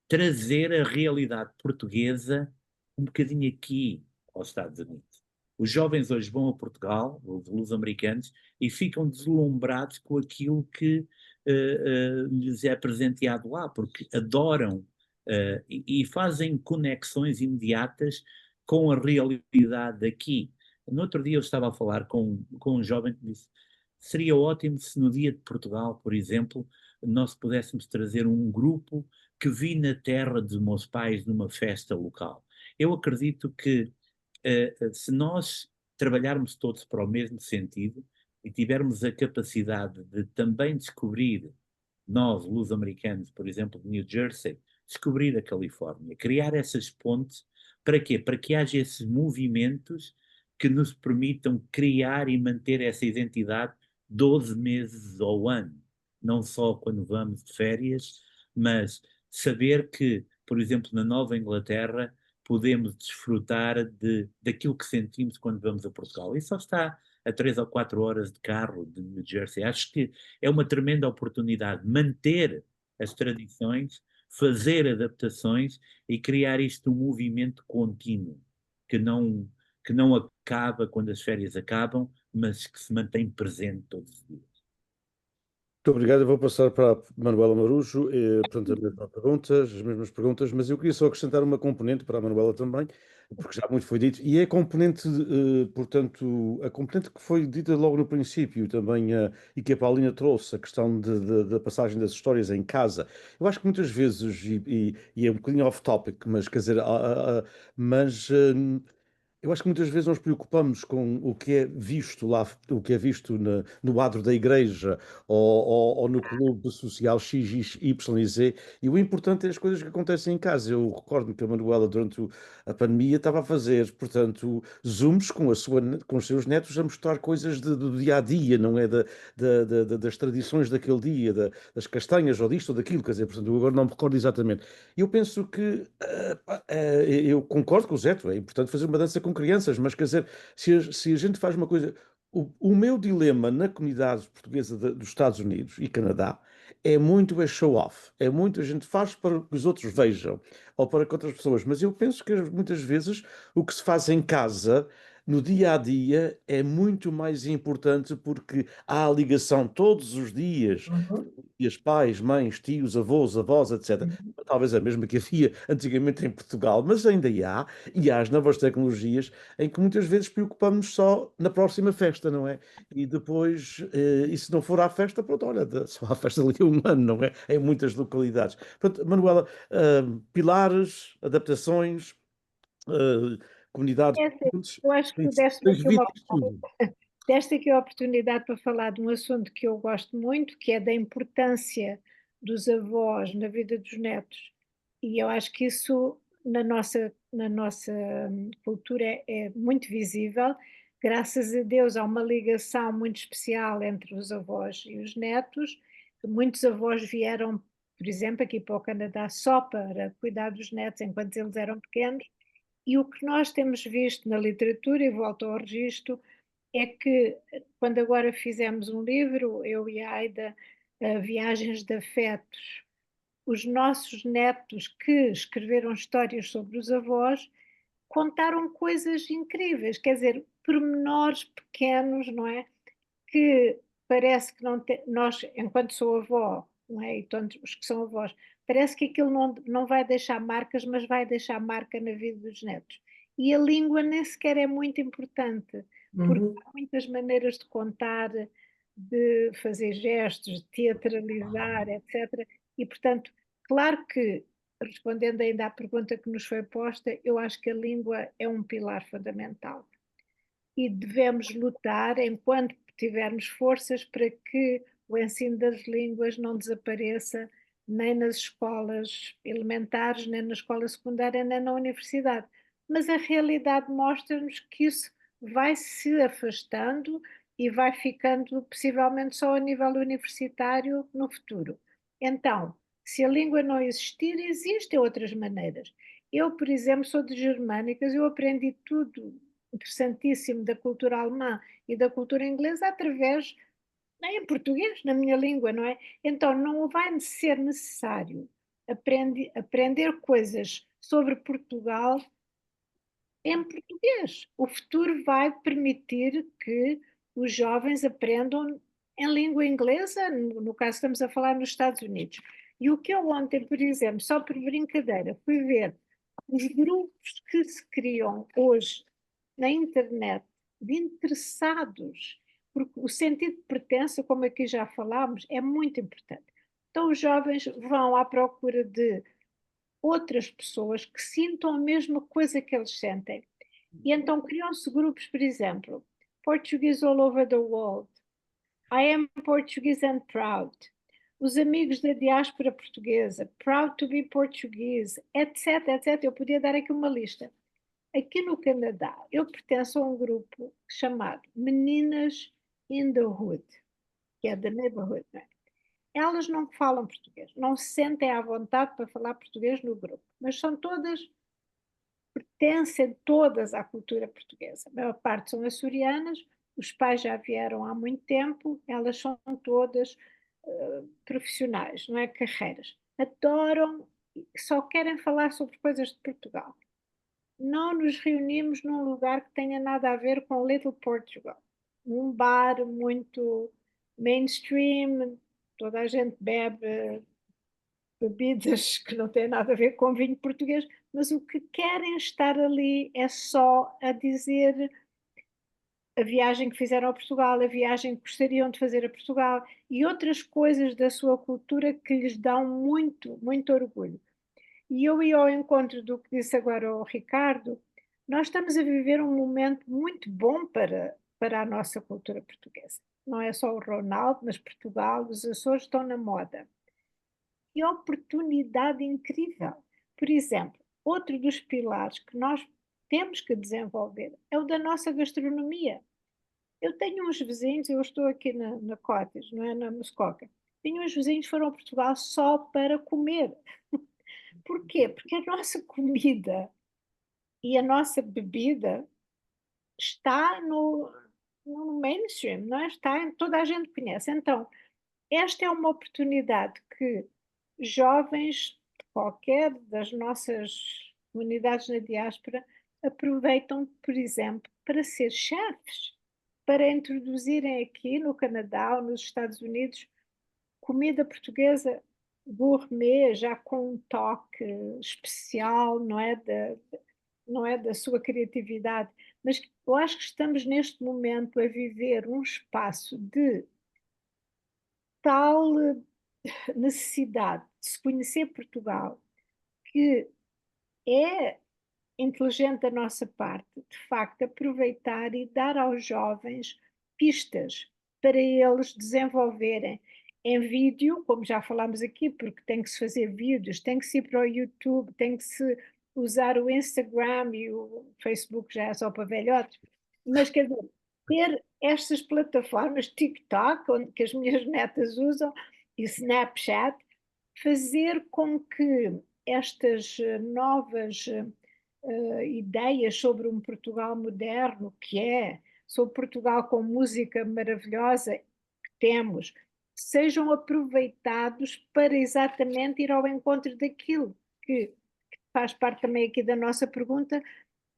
trazer a realidade portuguesa um bocadinho aqui aos Estados Unidos. Os jovens hoje vão a Portugal, os luso-americanos, e ficam deslumbrados com aquilo que lhes é presenteado lá, porque adoram e fazem conexões imediatas com a realidade daqui. No outro dia eu estava a falar com um jovem que disse: seria ótimo se no dia de Portugal, por exemplo, nós pudéssemos trazer um grupo que vi na terra dos meus pais numa festa local. Eu acredito que se nós trabalharmos todos para o mesmo sentido e tivermos a capacidade de também descobrir, nós, luso-americanos, por exemplo, de New Jersey, descobrir a Califórnia, criar essas pontes, para quê? Para que haja esses movimentos que nos permitam criar e manter essa identidade 12 meses ao ano, não só quando vamos de férias, mas saber que, por exemplo, na Nova Inglaterra, podemos desfrutar daquilo que sentimos quando vamos a Portugal. E só está a 3 ou 4 horas de carro de New Jersey. Acho que é uma tremenda oportunidade manter as tradições, fazer adaptações e criar isto um movimento contínuo, que não acaba quando as férias acabam, mas que se mantém presente todos os dias. Muito obrigado. Eu vou passar para a Manuela Marujo, portanto, as mesmas perguntas, mas eu queria só acrescentar uma componente para a Manuela também, porque já muito foi dito, e é a componente, portanto, a componente que foi dita logo no princípio também, e que a Paulina trouxe, a questão da passagem das histórias em casa. Eu acho que muitas vezes, e é um bocadinho off-topic, mas quer dizer, mas. Eu acho que muitas vezes nós preocupamos com o que é visto lá, o que é visto no adro da igreja ou no clube social X, Y e Z, e o importante é as coisas que acontecem em casa. Eu recordo-me que a Manuela, durante a pandemia, estava a fazer, portanto, zooms com os seus netos a mostrar coisas do dia a dia, não é? Das tradições daquele dia, das castanhas ou disto ou daquilo, quer dizer, portanto, eu agora não me recordo exatamente. Eu penso que eu concordo com o Zé, é importante fazer uma dança com crianças, mas quer dizer, se a gente faz uma coisa. O meu dilema na comunidade portuguesa dos Estados Unidos e Canadá é muito show-off. É muito a gente faz para que os outros vejam ou para que outras pessoas. Mas eu penso que muitas vezes o que se faz em casa, no dia a dia, é muito mais importante porque há a ligação todos os dias Uhum. e os pais, mães, tios, avós, avós, etc. Uhum. Talvez a mesma que havia antigamente em Portugal, mas ainda há, e há as novas tecnologias em que muitas vezes preocupamos só na próxima festa, não é? E depois, e se não for à festa, pronto, olha, só há festa daqui a um ano, não é? Em muitas localidades. Portanto, Manuela, pilares, adaptações, comunidade, É assim, eu acho que deste-me tens aqui visto isto tudo. desta aqui a oportunidade para falar de um assunto que eu gosto muito, que é da importância dos avós na vida dos netos. E eu acho que isso na nossa cultura é muito visível. Graças a Deus há uma ligação muito especial entre os avós e os netos. Muitos avós vieram, por exemplo, aqui para o Canadá só para cuidar dos netos enquanto eles eram pequenos. E o que nós temos visto na literatura, e volto ao registro, é que quando agora fizemos um livro, eu e a Aida, Viagens de Afetos, os nossos netos que escreveram histórias sobre os avós contaram coisas incríveis, quer dizer, pormenores pequenos, não é? Que parece que não nós, enquanto sou avó, não é? E todos os que são avós, parece que aquilo não vai deixar marcas, mas vai deixar marca na vida dos netos. E a língua nem sequer é muito importante, porque Uhum. há muitas maneiras de contar, de fazer gestos, de teatralizar, etc. E, portanto, claro que, respondendo ainda à pergunta que nos foi posta, eu acho que a língua é um pilar fundamental e devemos lutar enquanto tivermos forças para que o ensino das línguas não desapareça nem nas escolas elementares, nem na escola secundária, nem na universidade. Mas a realidade mostra-nos que isso vai se afastando e vai ficando possivelmente só a nível universitário no futuro. Então, se a língua não existir, existem outras maneiras. Eu, por exemplo, sou de germânicas, eu aprendi tudo interessantíssimo da cultura alemã e da cultura inglesa através, em português, na minha língua, não é? Então não vai ser necessário aprender coisas sobre Portugal em português. O futuro vai permitir que os jovens aprendam em língua inglesa, no caso estamos a falar nos Estados Unidos. E o que eu ontem, por exemplo, só por brincadeira, fui ver os grupos que se criam hoje na internet de interessados, porque o sentido de pertença, como aqui já falámos, é muito importante. Então os jovens vão à procura de outras pessoas que sintam a mesma coisa que eles sentem. E então criam-se grupos, por exemplo, Portuguese All Over the World, I Am Portuguese and Proud, os amigos da diáspora portuguesa, Proud to be Portuguese, etc, etc. Eu podia dar aqui uma lista. Aqui no Canadá, eu pertenço a um grupo chamado Meninas in the Hood, que é da neighborhood, não é? Elas não falam português, não se sentem à vontade para falar português no grupo, mas são todas, pertencem todas à cultura portuguesa. A maior parte são açorianas, os pais já vieram há muito tempo, elas são todas profissionais, não é? Carreiras. Adoram, só querem falar sobre coisas de Portugal. Não nos reunimos num lugar que tenha nada a ver com Little Portugal. Num bar muito mainstream, toda a gente bebe bebidas que não têm nada a ver com vinho português, mas o que querem estar ali é só a dizer a viagem que fizeram a Portugal, a viagem que gostariam de fazer a Portugal e outras coisas da sua cultura que lhes dão muito, muito orgulho. E eu ia ao encontro do que disse agora o Ricardo, nós estamos a viver um momento muito bom para a nossa cultura portuguesa. Não é só o Ronaldo, mas Portugal, os Açores estão na moda. Que oportunidade incrível! Por exemplo, outro dos pilares que nós temos que desenvolver é o da nossa gastronomia. Eu tenho uns vizinhos, eu estou aqui na Cottage, não é, na Muskoka. Tenho uns vizinhos que foram a Portugal só para comer. Porquê? Porque a nossa comida e a nossa bebida está no mainstream, não é? Está, toda a gente conhece. Então, esta é uma oportunidade que jovens de qualquer das nossas comunidades na diáspora aproveitam, por exemplo, para ser chefes, para introduzirem aqui no Canadá ou nos Estados Unidos comida portuguesa gourmet, já com um toque especial, não é da sua criatividade, mas eu acho que estamos neste momento a viver um espaço de tal necessidade de se conhecer Portugal que é inteligente da nossa parte, de facto, aproveitar e dar aos jovens pistas para eles desenvolverem em vídeo, como já falámos aqui, porque tem que se fazer vídeos, tem que se ir para o YouTube, tem que se usar o Instagram e o Facebook já é só para velhotes, mas quer dizer, ter estas plataformas, TikTok, onde, que as minhas netas usam, e Snapchat, fazer com que estas novas ideias sobre um Portugal moderno, que é, sobre Portugal com música maravilhosa que temos, sejam aproveitados para exatamente ir ao encontro daquilo que faz parte também aqui da nossa pergunta,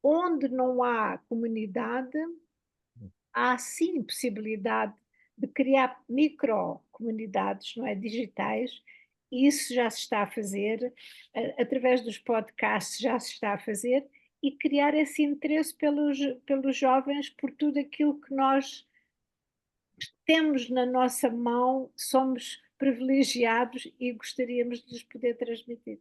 onde não há comunidade, há sim possibilidade de criar micro-comunidades, não é, digitais, e isso já se está a fazer, através dos podcasts já se está a fazer, e criar esse interesse pelos jovens por tudo aquilo que nós temos na nossa mão, somos privilegiados e gostaríamos de lhes poder transmitir.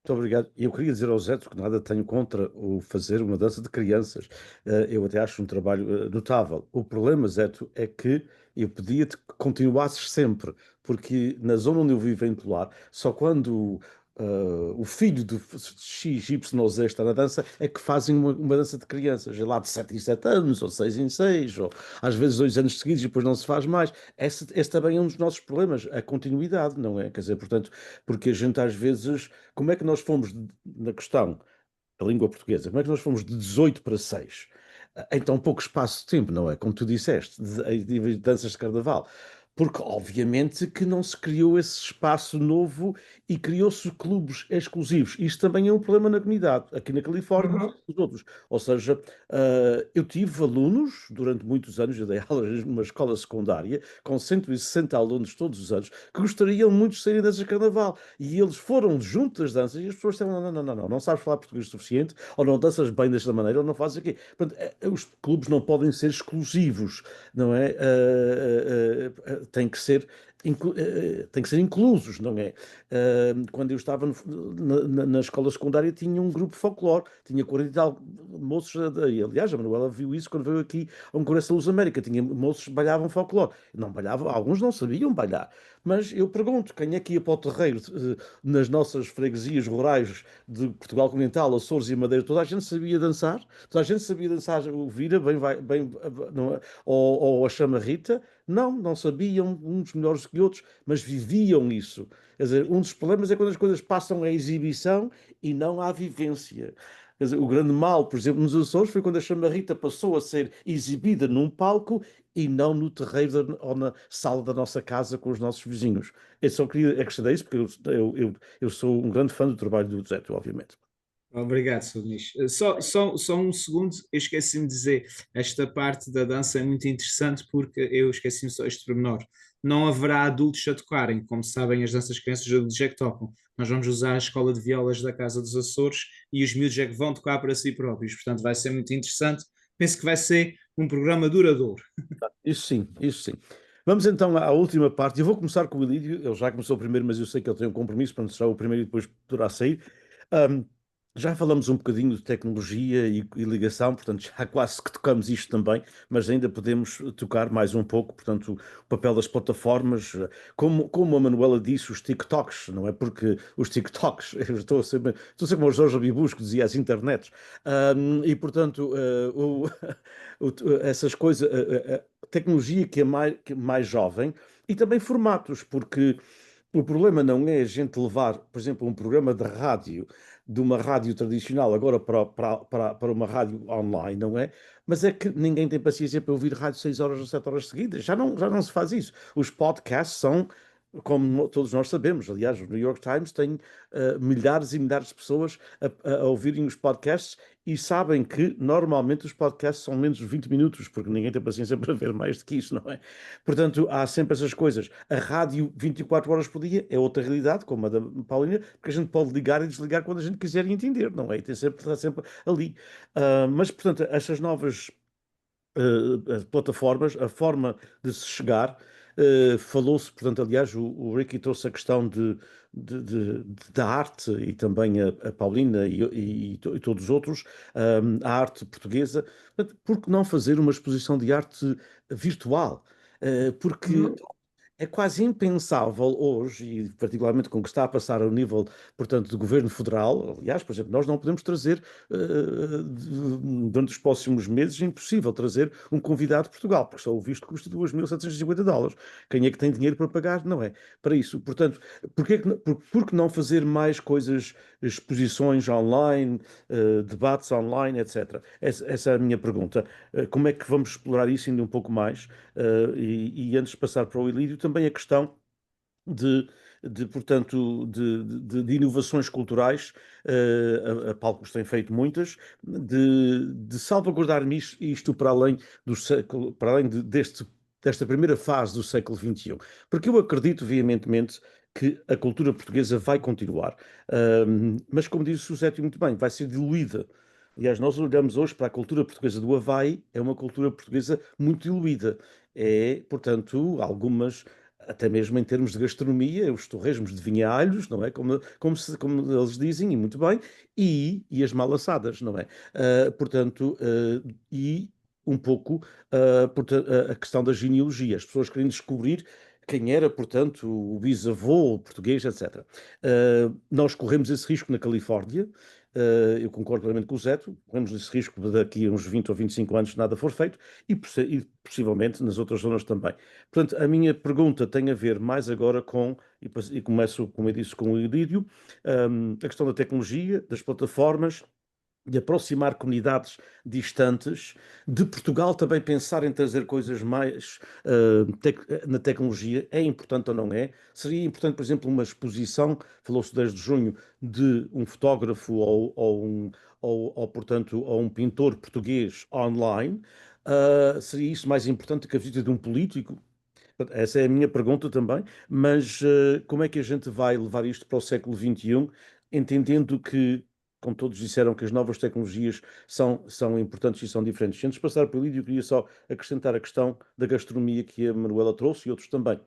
Muito obrigado. Eu queria dizer ao Zé que nada tenho contra o fazer uma dança de crianças. Eu até acho um trabalho notável. O problema, Zé, é que eu pedia-te que continuasses sempre, porque na zona onde eu vivo em Tolar, só quando o filho do XYZ está na dança é que fazem uma dança de crianças, lá de 7 em 7 anos, ou 6 em 6, ou às vezes 2 anos seguidos e depois não se faz mais. Esse também é um dos nossos problemas, a continuidade, não é? Quer dizer, portanto, porque a gente às vezes como é que nós fomos, na questão da língua portuguesa, como é que nós fomos de 18 para 6? Em tão pouco espaço de tempo, não é? Como tu disseste, de danças de carnaval. Porque, obviamente, que não se criou esse espaço novo e criou-se clubes exclusivos. Isto também é um problema na comunidade, aqui na Califórnia Uhum. e nos outros. Ou seja, eu tive alunos, durante muitos anos, eu dei aulas numa escola secundária, com 160 alunos todos os anos, que gostariam muito de sair danças de carnaval. E eles foram junto das danças e as pessoas disseram, não sabes falar português o suficiente, ou não danças bem desta maneira, ou não fazes aqui. Portanto, os clubes não podem ser exclusivos, não é? Têm que ser têm que ser inclusos, não é? Quando eu estava na escola secundária tinha um grupo folclore, tinha 40 e tal moços, e, aliás, a Manuela viu isso quando veio aqui a um congresso da Luz América, tinha moços que bailavam folclore, não bailavam, alguns não sabiam bailar, mas eu pergunto, quem é que ia para o terreiro nas nossas freguesias rurais de Portugal Continental, Açores e Madeira, toda a gente sabia dançar, toda a gente sabia dançar o vira, não é? Ou a chamarrita, não sabiam uns melhores que outros, mas viviam isso. Quer dizer, um dos problemas é quando as coisas passam à exibição e não à vivência. Quer dizer, o grande mal, por exemplo, nos Açores foi quando a chamarrita passou a ser exibida num palco e não no terreiro ou na sala da nossa casa com os nossos vizinhos. Eu só queria acrescentar isso porque eu sou um grande fã do trabalho do Zé, obviamente. Obrigado, Sr. Ministro. Só um segundo, eu esqueci-me de dizer, esta parte da dança é muito interessante porque eu esqueci-me só este pormenor. Não haverá adultos a tocarem, como sabem, as danças crianças os adultos é que tocam. Nós vamos usar a escola de violas da Casa dos Açores e os miúdos é que vão tocar para si próprios, portanto vai ser muito interessante. Penso que vai ser um programa duradouro. Isso sim, isso sim. Vamos então à última parte. Eu vou começar com o Ilírio. Ele já começou primeiro, mas eu sei que ele tem um compromisso para mostrar o primeiro e depois poderá sair. Ahm, já falamos um bocadinho de tecnologia e ligação, portanto, já quase que tocamos isto também, mas ainda podemos tocar mais um pouco, portanto, o papel das plataformas, como a Manuela disse, os TikToks, não é? Porque os TikToks, eu estou a ser como o Jorge Abibus que dizia as internets, e portanto, essas coisas, a tecnologia que é mais jovem e também formatos, porque o problema não é a gente levar, por exemplo, um programa de rádio de uma rádio tradicional agora para uma rádio online, não é? Mas é que ninguém tem paciência para ouvir rádio 6 horas ou 7 horas seguidas. Já não se faz isso. Os podcasts são, como todos nós sabemos, aliás, o New York Times tem milhares e milhares de pessoas a ouvirem os podcasts e sabem que normalmente os podcasts são menos de 20 minutos, porque ninguém tem paciência para ver mais do que isso, não é? Portanto, há sempre essas coisas. A rádio 24 horas por dia é outra realidade, como a da Paulina, porque a gente pode ligar e desligar quando a gente quiser e entender, não é? E tem sempre, está sempre ali. Mas, portanto, estas novas as plataformas, a forma de se chegar. Falou-se, portanto, aliás, o Ricky trouxe a questão da arte e também a Paulina e todos os outros, a arte portuguesa. Portanto, por que não fazer uma exposição de arte virtual? Porque Uhum. é quase impensável hoje, e particularmente com o que está a passar ao nível, portanto, do governo federal. Aliás, por exemplo, nós não podemos trazer, durante os próximos meses, é impossível trazer um convidado de Portugal, porque só o visto custa $2.750. Quem é que tem dinheiro para pagar? Não é? Para isso. Portanto, por que não fazer mais coisas, exposições online, debates online, etc. Essa é a minha pergunta. Como é que vamos explorar isso ainda um pouco mais? E antes de passar para o Ilírio, também a questão portanto, de inovações culturais, a Palcos tem feito muitas, de salvaguardar isto para além do século, para além desta primeira fase do século XXI. Porque eu acredito veementemente que a cultura portuguesa vai continuar. Mas, como disse o Zé muito bem, vai ser diluída. Aliás, nós olhamos hoje para a cultura portuguesa do Havaí, é uma cultura portuguesa muito diluída. É, portanto, algumas até mesmo em termos de gastronomia, os torresmos de vinha-alhos, não é? Como eles dizem, e muito bem, e as mal-assadas, não é? Portanto, e um pouco a questão da genealogia, as pessoas querem descobrir quem era, portanto, o bisavô português, etc. Nós corremos esse risco na Califórnia, eu concordo plenamente com o Zé, corremos esse risco daqui a uns 20 ou 25 anos se nada for feito, e possivelmente nas outras zonas também. Portanto, a minha pergunta tem a ver mais agora e começo, como eu disse, com o Ilírio, a questão da tecnologia, das plataformas, e aproximar comunidades distantes, de Portugal também pensar em trazer coisas mais na tecnologia, é importante ou não é? Seria importante, por exemplo, uma exposição, falou-se desde junho, de um fotógrafo portanto, ou um pintor português online. Seria isso mais importante que a visita de um político? Portanto, essa é a minha pergunta também, mas como é que a gente vai levar isto para o século XXI, entendendo que, como todos disseram, que as novas tecnologias são importantes e são diferentes. Antes de passar para o Lídio, eu queria só acrescentar a questão da gastronomia que a Manuela trouxe e outros também.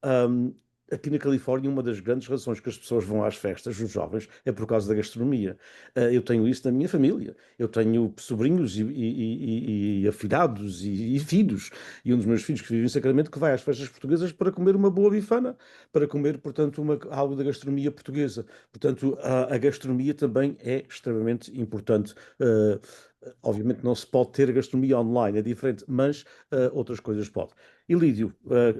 Um, Aqui na Califórnia, uma das grandes razões que as pessoas vão às festas, os jovens, é por causa da gastronomia. Eu tenho isso na minha família. Eu tenho sobrinhos e afilhados e filhos. E um dos meus filhos que vive em Sacramento que vai às festas portuguesas para comer uma boa bifana, para comer, portanto, algo da gastronomia portuguesa. Portanto, a gastronomia também é extremamente importante. Obviamente não se pode ter gastronomia online, é diferente, mas outras coisas pode. E Lídio,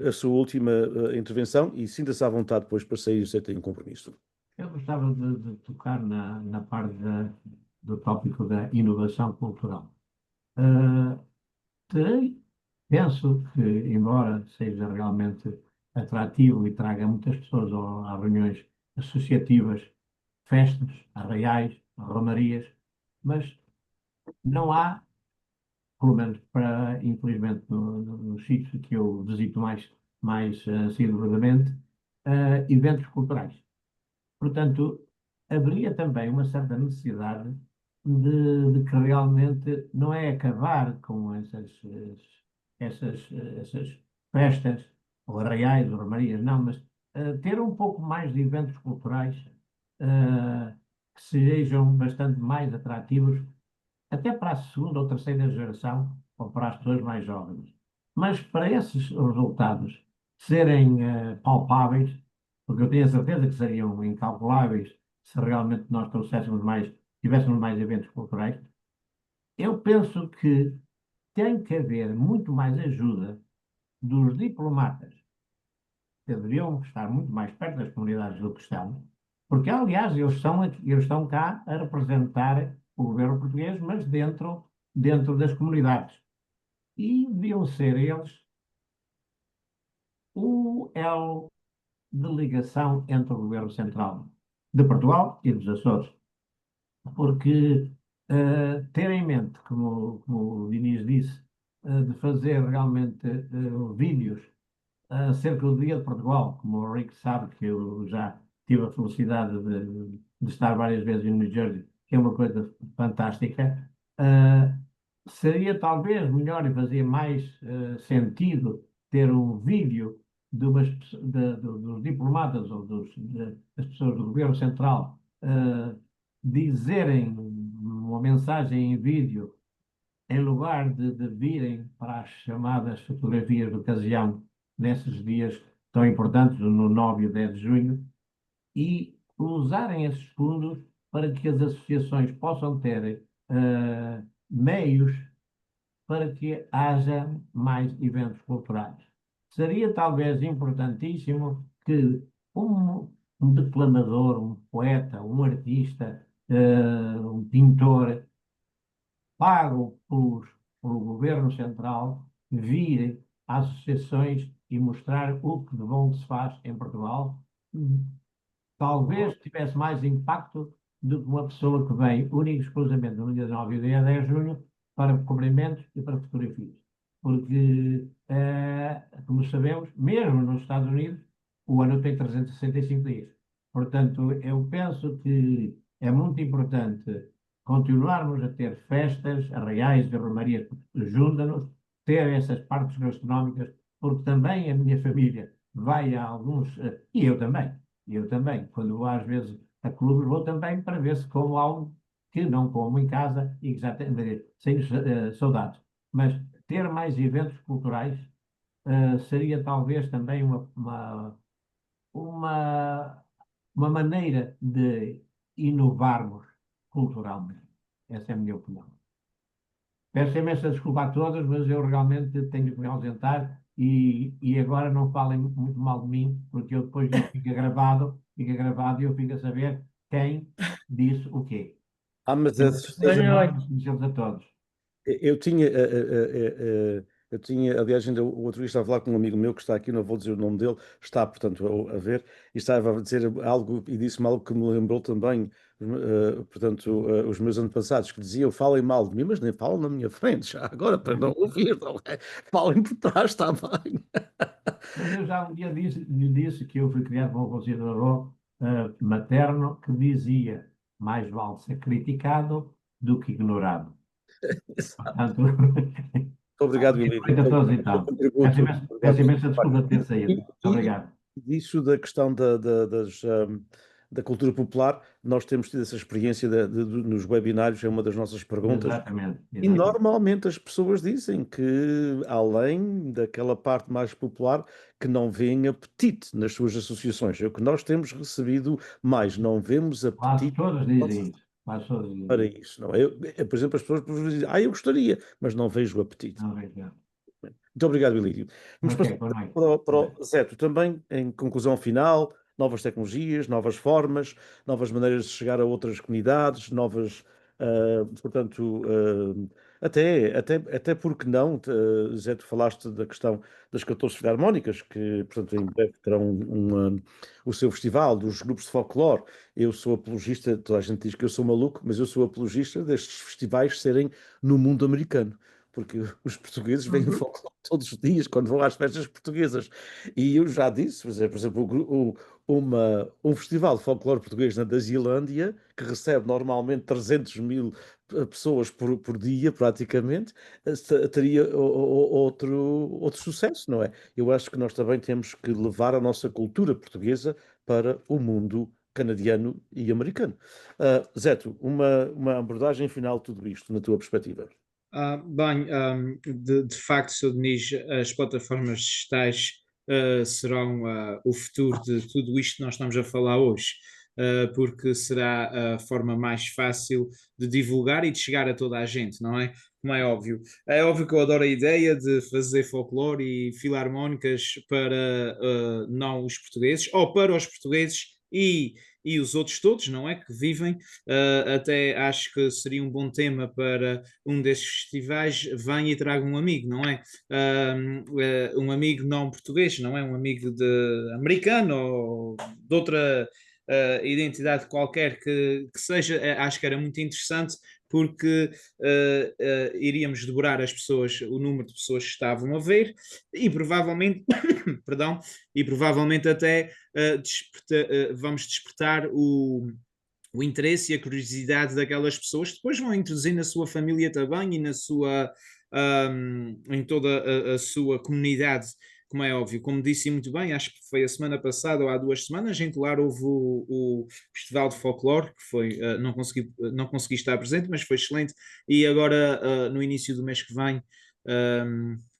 a sua última intervenção, e sinta-se à vontade depois para sair, eu sei que tem um compromisso. Eu gostava de tocar na parte do tópico da inovação cultural. Uh, terei, penso que, embora seja realmente atrativo e traga muitas pessoas a reuniões associativas, festas, arraiais, romarias, mas não há, pelo menos para, infelizmente, nos sítios que eu visito mais assiduamente, eventos culturais. Portanto, haveria também uma certa necessidade de que realmente não é acabar com essas festas, ou arraiais, ou romarias, não, mas ter um pouco mais de eventos culturais que sejam bastante mais atrativos até para a segunda ou terceira geração, ou para as pessoas mais jovens. Mas para esses resultados serem palpáveis, porque eu tenho a certeza que seriam incalculáveis se realmente nós tivéssemos mais eventos culturais, eu penso que tem que haver muito mais ajuda dos diplomatas, que deveriam estar muito mais perto das comunidades do que estão, porque, aliás, eles estão cá a representar o governo português, mas dentro das comunidades. E deviam ser eles o elo de ligação entre o governo central de Portugal e dos Açores. Porque ter em mente, como o Diniz disse, de fazer realmente vídeos acerca do Dia de Portugal, como o Rick sabe que eu já tive a felicidade de estar várias vezes em New Jersey, que é uma coisa fantástica, seria talvez melhor e fazia mais sentido ter um vídeo dos diplomatas ou das pessoas do governo central dizerem uma mensagem em vídeo em lugar de virem para as chamadas fotografias de ocasião nesses dias tão importantes, no 9 e o 10 de junho, e usarem esses fundos para que as associações possam ter meios para que haja mais eventos culturais. Seria talvez importantíssimo que um declamador, um poeta, um artista, um pintor, pago pelo governo central, vir às associações e mostrar o que de bom se faz em Portugal, talvez tivesse mais impacto do que uma pessoa que vem única e exclusivamente no dia 9 e dia 10 de junho para cumprimentos e para fotografias. Porque, como sabemos, mesmo nos Estados Unidos, o ano tem 365 dias. Portanto, eu penso que é muito importante continuarmos a ter festas, arraiais e romarias junta-nos, ter essas partes gastronómicas, porque também a minha família vai a alguns, e eu também, quando vou às vezes a clubes, vou também para ver se como algo que não como em casa e que já tenho saudades. Mas ter mais eventos culturais seria talvez também uma, uma maneira de inovarmos culturalmente. Essa é a minha opinião. Peço imensa desculpa a todos, mas eu realmente tenho que me ausentar e agora não falem muito mal de mim, porque eu depois fica gravado e eu fico a saber quem disse o quê. Mas Boa noite. Conhecemos a todos. eu tinha, eu tinha, aliás, ainda o outro dia estava a falar com um amigo meu que está aqui, não vou dizer o nome dele, está, portanto, a ver, e estava a dizer algo, e disse-me algo que me lembrou também, portanto, os meus antepassados, que diziam, falem mal de mim, mas nem falam na minha frente, já agora, para não ouvir, não é? Falem por trás, está bem. Mas eu já um dia lhe disse que eu fui criado por um considerador materno que dizia mais vale ser criticado do que ignorado. Portanto, Obrigado, William. respeito a todos então. Peço imensa desculpa de ter saído. Muito obrigado. Isso da questão da cultura popular, nós temos tido essa experiência nos webinários, é uma das nossas perguntas. Exatamente. E normalmente as pessoas dizem que, além daquela parte mais popular, que não veem apetite nas suas associações. É o que nós temos recebido mais, não vemos Quase apetite todos dizem isso. Quase todos dizem para isso. isso. Não é? Por exemplo, as pessoas dizem, eu gostaria, mas não vejo apetite. Não vejo. Muito obrigado, Elídio. Vamos Ok, passar boa noite. para o Zé, tu também, em conclusão final, novas tecnologias, novas formas, novas maneiras de chegar a outras comunidades, novas, portanto, até porque não, Zé, tu falaste da questão das 14 filarmónicas, que, portanto, em breve terão o seu festival, dos grupos de folclore. Eu sou apologista, toda a gente diz que eu sou maluco, mas eu sou apologista destes festivais serem no mundo americano, porque os portugueses veem folclore todos os dias quando vão às festas portuguesas. E eu já disse, por exemplo, um festival de folclore português na Tailândia, que recebe normalmente 300 mil pessoas por dia, praticamente, teria outro sucesso, não é? Eu acho que nós também temos que levar a nossa cultura portuguesa para o mundo canadiano e americano. Zeto, uma abordagem final de tudo isto, na tua perspectiva. Bem, de facto, Sr. Diniz, as plataformas digitais serão o futuro de tudo isto que nós estamos a falar hoje, porque será a forma mais fácil de divulgar e de chegar a toda a gente, não é? Como é óbvio. É óbvio que eu adoro a ideia de fazer folclore e filarmónicas para não os portugueses, ou para os portugueses e os outros todos, não é? Que vivem. Até acho que seria um bom tema para um desses festivais. Venha e traga um amigo, não é? Um amigo não português, não é? Um amigo de americano ou de outra identidade qualquer que seja. Acho que era muito interessante porque iríamos devorar as pessoas, o número de pessoas que estavam a ver e provavelmente, perdão, e provavelmente até vamos despertar o interesse e a curiosidade daquelas pessoas que depois vão introduzir na sua família também e em toda a sua comunidade, como é óbvio. Como disse muito bem, acho que foi a semana passada ou há 2 semanas, em Claro houve o Festival de Folclore, que foi, não consegui estar presente, mas foi excelente, e agora no início do mês que vem,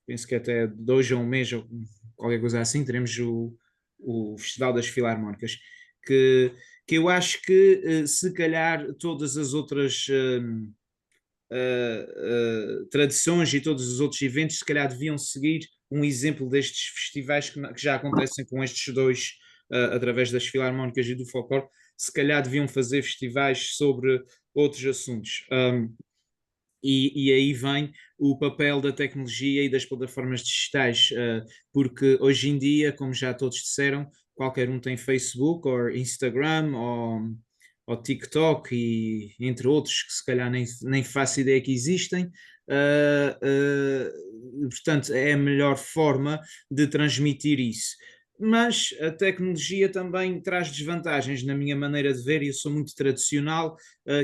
penso que até 2 ou um mês, ou qualquer coisa assim, teremos o Festival das Filarmónicas, que eu acho que se calhar todas as outras tradições e todos os outros eventos se calhar deviam seguir um exemplo destes festivais que já acontecem com estes dois através das filarmónicas e do folclore, se calhar deviam fazer festivais sobre outros assuntos. E aí vem o papel da tecnologia e das plataformas digitais, porque hoje em dia, como já todos disseram, qualquer um tem Facebook ou Instagram ou TikTok e entre outros que se calhar nem faço ideia que existem. Portanto, é a melhor forma de transmitir isso. Mas a tecnologia também traz desvantagens na minha maneira de ver, e eu sou muito tradicional,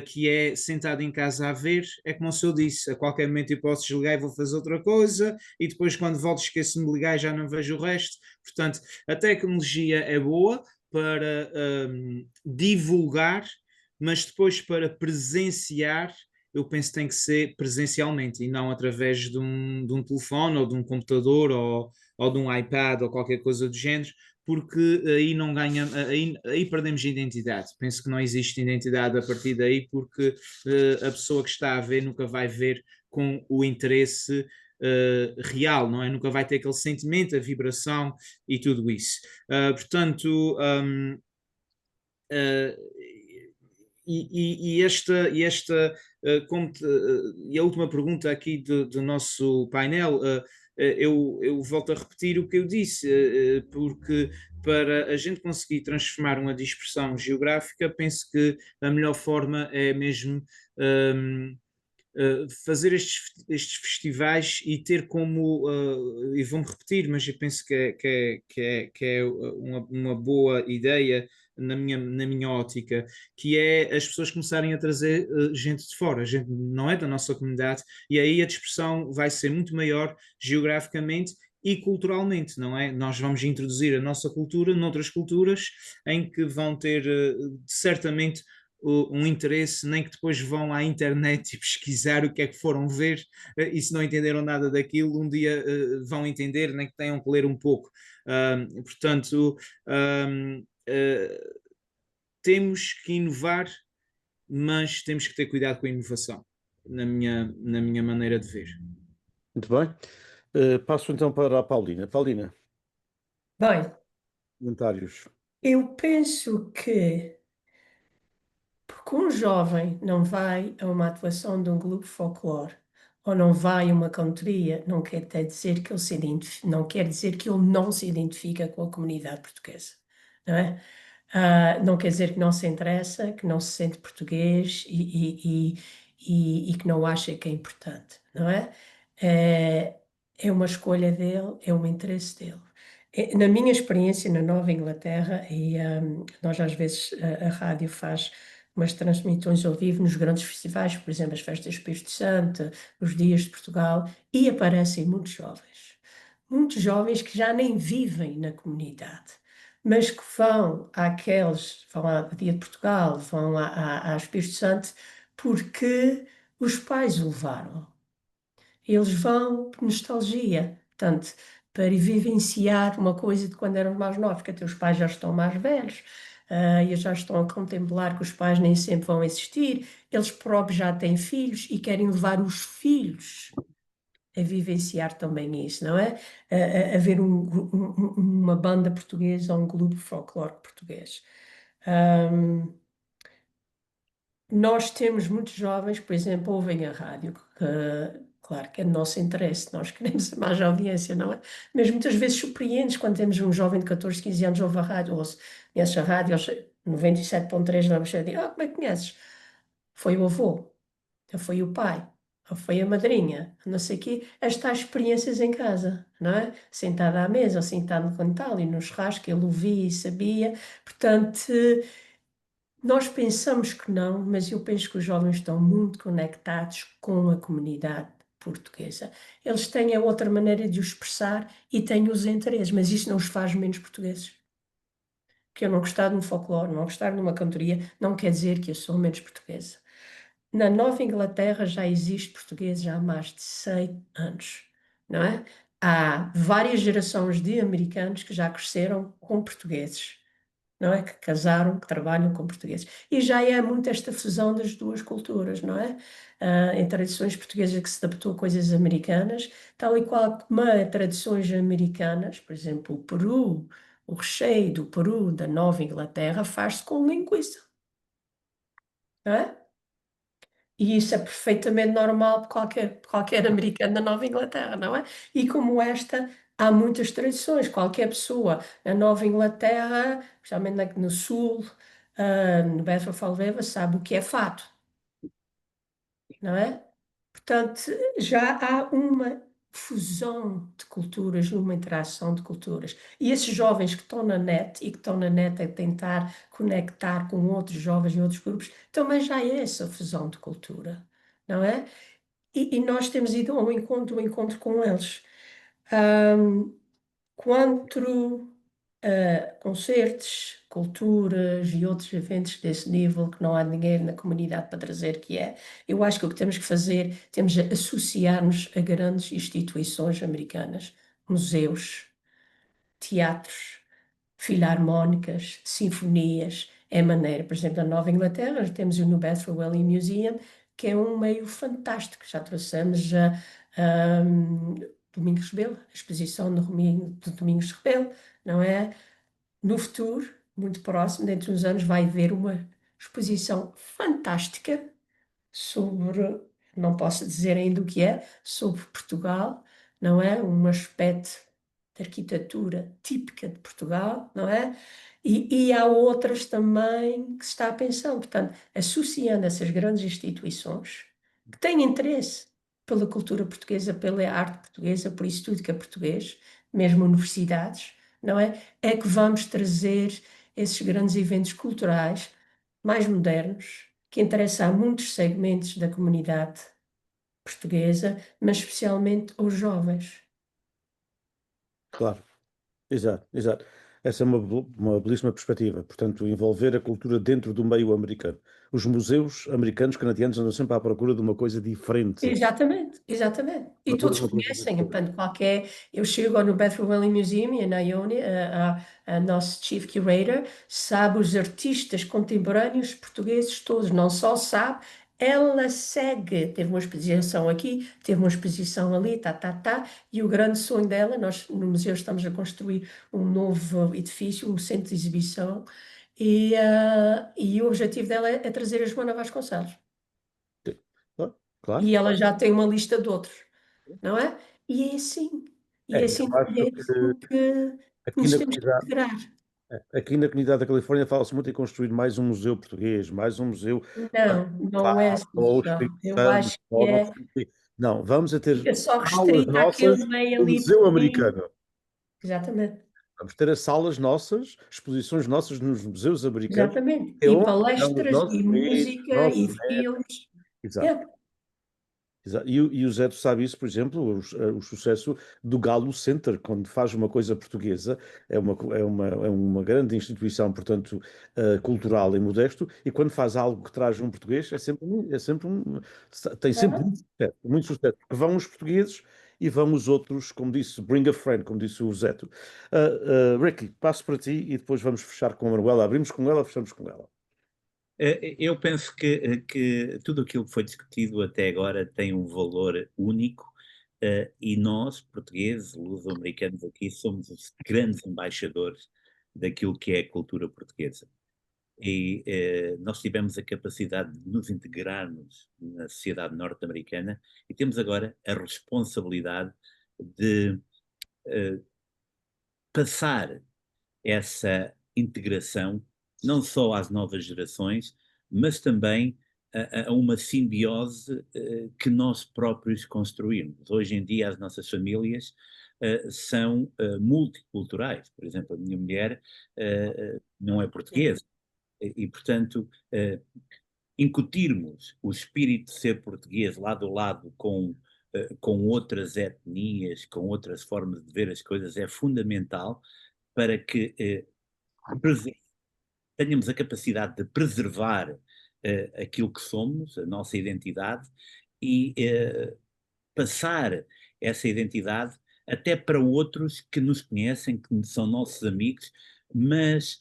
que é sentado em casa a ver, é como o senhor disse, a qualquer momento eu posso desligar e vou fazer outra coisa, e depois quando volto esqueço-me de ligar e já não vejo o resto. Portanto, a tecnologia é boa para divulgar, mas depois para presenciar, eu penso que tem que ser presencialmente e não através de um telefone ou de um computador ou de um iPad ou qualquer coisa do género, porque aí não ganha, aí perdemos identidade. Penso que não existe identidade a partir daí, porque a pessoa que está a ver nunca vai ver com o interesse real, não é? Nunca vai ter aquele sentimento, a vibração e tudo isso. Portanto, e a última pergunta aqui do nosso painel, eu volto a repetir o que eu disse, porque para a gente conseguir transformar uma dispersão geográfica, penso que a melhor forma é mesmo fazer estes festivais e ter como, e vou-me repetir, mas eu penso que é uma boa ideia na minha ótica, que é as pessoas começarem a trazer gente de fora, gente não é da nossa comunidade, e aí a dispersão vai ser muito maior geograficamente e culturalmente, não é? Nós vamos introduzir a nossa cultura noutras culturas em que vão ter certamente um interesse, nem que depois vão à internet e pesquisar o que é que foram ver, e se não entenderam nada daquilo, um dia vão entender, nem que tenham que ler um pouco. Portanto, temos que inovar, mas temos que ter cuidado com a inovação, na minha maneira de ver. Muito bem. Passo então para a Paulina. Paulina, Bem, comentários. eu penso que porque um jovem não vai a uma atuação de um grupo folclore ou não vai a uma cantoria, não quer dizer que não quer dizer que ele não se identifica com a comunidade portuguesa, não é? Não quer dizer que não se interessa, que não se sente português e que não acha que é importante, não é? É uma escolha dele, é um interesse dele. Na minha experiência na Nova Inglaterra, nós às vezes a rádio faz umas transmissões ao vivo nos grandes festivais, por exemplo, as festas do Espírito Santo, os Dias de Portugal, e aparecem muitos jovens que já nem vivem na comunidade, mas que vão vão ao Dia de Portugal, vão ao Espírito Santo, porque os pais o levaram. Eles vão por nostalgia, portanto, para vivenciar uma coisa de quando eram mais novos, que até os pais já estão mais velhos, e já estão a contemplar que os pais nem sempre vão existir, eles próprios já têm filhos e querem levar os filhos a vivenciar também isso, não é? A ver uma banda portuguesa ou um grupo folclórico português. Nós temos muitos jovens, por exemplo, ouvem a rádio, claro que é do nosso interesse, nós queremos mais audiência, não é? Mas muitas vezes surpreende quando temos um jovem de 14, 15 anos ouve a rádio, ou conhece a rádio, 97.3 da Baixada, e como é que conheces? Foi o avô, ou foi o pai, ou foi a madrinha, não sei o quê, as tais experiências em casa, não é? Sentada à mesa, ou sentado no cantal e no churrasco, ele ouvia e sabia, portanto... Nós pensamos que não, mas eu penso que os jovens estão muito conectados com a comunidade portuguesa. Eles têm a outra maneira de o expressar e têm os interesses, mas isso não os faz menos portugueses. Que eu não gostar de um folclore, não gostar de uma cantoria, não quer dizer que eu sou menos portuguesa. Na Nova Inglaterra já existe português há mais de 100 anos, não é? Há várias gerações de americanos que já cresceram com portugueses, não é? Que casaram, que trabalham com portugueses. E já é muito esta fusão das duas culturas, não é? Em tradições portuguesas que se adaptou a coisas americanas, tal e qual como há tradições americanas, por exemplo, o Peru, o recheio do Peru, da Nova Inglaterra, faz-se com linguiça, não é? E isso é perfeitamente normal para qualquer americano da Nova Inglaterra, não é? E como esta, há muitas tradições. Qualquer pessoa na Nova Inglaterra, especialmente no Sul, no Bedford Alveva, sabe o que é fado, não é? Portanto, já há uma fusão de culturas, uma interação de culturas. E esses jovens que estão na net e que estão na net a tentar conectar com outros jovens e outros grupos, também já é essa fusão de cultura, não é? E nós temos ido ao encontro com eles. Quanto a concertos, culturas e outros eventos desse nível que não há ninguém na comunidade para trazer, eu acho que o que temos que fazer, temos de associar-nos a grandes instituições americanas, museus, teatros, filarmónicas, sinfonias, é maneira. Por exemplo, na Nova Inglaterra, temos o New Bedford Valley Museum, que é um meio fantástico. Já trouxemos Domingos Rebelo, a exposição de Domingos Rebelo, não é? No futuro, muito próximo, dentro de uns anos, vai haver uma exposição fantástica sobre, não posso dizer ainda o que é, sobre Portugal, não é? Um aspecto de arquitetura típica de Portugal, não é? E há outras também que se está a pensar, portanto, associando essas grandes instituições que têm interesse pela cultura portuguesa, pela arte portuguesa, por isso tudo que é português, mesmo universidades, não é? É que vamos trazer esses grandes eventos culturais mais modernos, que interessam a muitos segmentos da comunidade portuguesa, mas especialmente aos jovens. Claro, exato, exato. Essa é uma belíssima perspectiva. Portanto, envolver a cultura dentro do meio americano. Os museus americanos, canadianos, andam sempre à procura de uma coisa diferente. Exatamente, exatamente. E todos Uma coisa conhecem, diferente. portanto, qualquer. Eu chego no Bethel Welling Museum e a Naomi, a nossa Chief Curator, sabe os artistas contemporâneos portugueses todos, não só sabe, ela segue. Teve uma exposição aqui, teve uma exposição ali, e o grande sonho dela, nós no museu estamos a construir um novo edifício, um centro de exibição, e o objetivo dela é trazer a Joana Vasconcelos. Claro. E ela já tem uma lista de outros, não é? E é assim. E é assim Eu acho mesmo que aqui nos na temos que comunidade, integrar. aqui na comunidade da Califórnia fala-se muito em construir mais um museu português, mais um museu Não, não é a ou solução. Espírito Eu Santo, acho que ou não sei o quê. Não, vamos a ter fica só salas restrita nossas àquele meio no ali Museu pequenino. Americano. Exatamente, Vamos ter as salas nossas, exposições nossas nos museus americanos, exatamente. é E onde estão os palestras, nossos e netos, os música, e nossos netos. filmes. Exato. É, E o Zé, tu sabe isso, por exemplo, o sucesso do Galo Center, quando faz uma coisa portuguesa, é uma grande instituição, portanto, cultural e modesto, e quando faz algo que traz um português, tem sempre ah, muito sucesso, porque vão os portugueses e vão os outros, como disse, bring a friend, como disse o Zé. Ricky, passo para ti e depois vamos fechar com a Manuela. Abrimos com ela, fechamos com ela. Eu penso que tudo aquilo que foi discutido até agora tem um valor único, e nós, portugueses, luso-americanos aqui, somos os grandes embaixadores daquilo que é a cultura portuguesa. E nós tivemos a capacidade de nos integrarmos na sociedade norte-americana e temos agora a responsabilidade de eh, passar essa integração, não só às novas gerações, mas também a uma simbiose que nós próprios construímos. Hoje em dia, as nossas famílias são multiculturais. Por exemplo, a minha mulher não é portuguesa e portanto, incutirmos o espírito de ser português lado a lado com outras etnias, com outras formas de ver as coisas, é fundamental para que tenhamos a capacidade de preservar aquilo que somos, a nossa identidade, e passar essa identidade até para outros que nos conhecem, que são nossos amigos, mas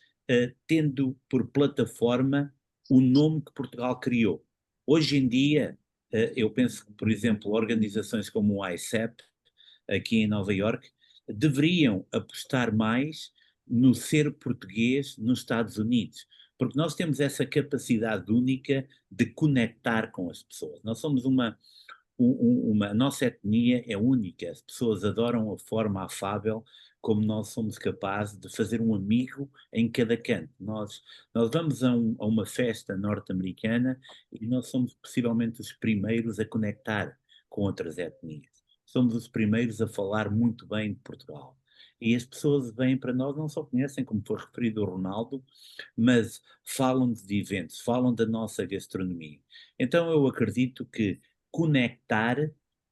tendo por plataforma o nome que Portugal criou. Hoje em dia, eu penso que, por exemplo, organizações como o ICEP, aqui em Nova Iorque, deveriam apostar mais no ser português nos Estados Unidos, porque nós temos essa capacidade única de conectar com as pessoas. Nós somos a nossa etnia é única, as pessoas adoram a forma afável como nós somos capazes de fazer um amigo em cada canto. Nós vamos a uma festa norte-americana e nós somos possivelmente os primeiros a conectar com outras etnias. Somos os primeiros a falar muito bem de Portugal. E as pessoas vêm para nós, não só conhecem, como foi referido o Ronaldo, mas falam de eventos, falam da nossa gastronomia. Então eu acredito que conectar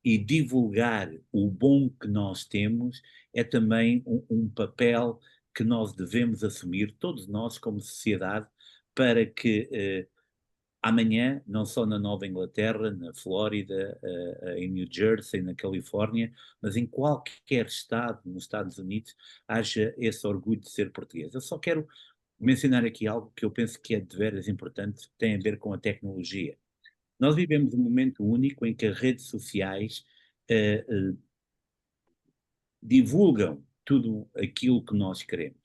e divulgar o bom que nós temos é também um papel que nós devemos assumir, todos nós como sociedade, para que amanhã, não só na Nova Inglaterra, na Flórida, em New Jersey, na Califórnia, mas em qualquer estado nos Estados Unidos, haja esse orgulho de ser português. Eu só quero mencionar aqui algo que eu penso que é de veras importante, que tem a ver com a tecnologia. Nós vivemos um momento único em que as redes sociais divulgam tudo aquilo que nós queremos.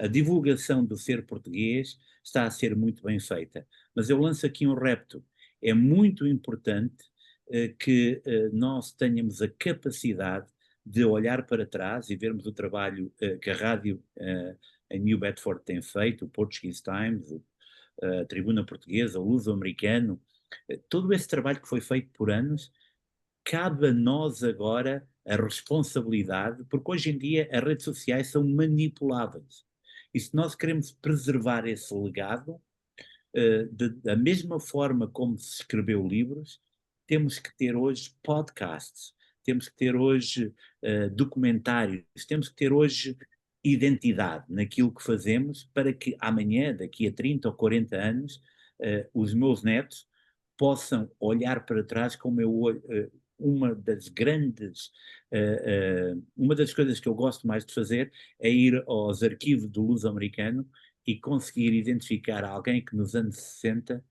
A divulgação do ser português está a ser muito bem feita. Mas eu lanço aqui um repto. É muito importante que nós tenhamos a capacidade de olhar para trás e vermos o trabalho que a rádio em New Bedford tem feito, o Portuguese Times, a Tribuna Portuguesa, o Luso-Americano, todo esse trabalho que foi feito por anos, cabe a nós agora a responsabilidade, porque hoje em dia as redes sociais são manipuláveis. E se nós queremos preservar esse legado, da mesma forma como se escreveu livros, temos que ter hoje podcasts, temos que ter hoje documentários, temos que ter hoje identidade naquilo que fazemos para que amanhã, daqui a 30 ou 40 anos, os meus netos possam olhar para trás como eu olho. Uma das uma das coisas que eu gosto mais de fazer é ir aos arquivos do Luso-Americano e conseguir identificar alguém que nos anos 60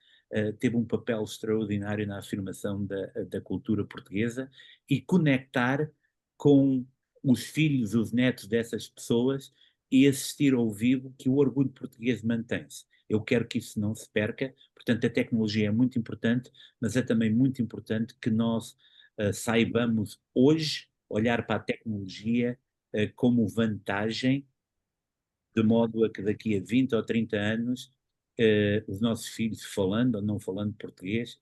teve um papel extraordinário na afirmação da cultura portuguesa e conectar com os filhos, os netos dessas pessoas e assistir ao vivo que o orgulho português mantém-se. Eu quero que isso não se perca, portanto a tecnologia é muito importante, mas é também muito importante que nós saibamos hoje olhar para a tecnologia como vantagem, de modo a que daqui a 20 ou 30 anos os nossos filhos, falando ou não falando português,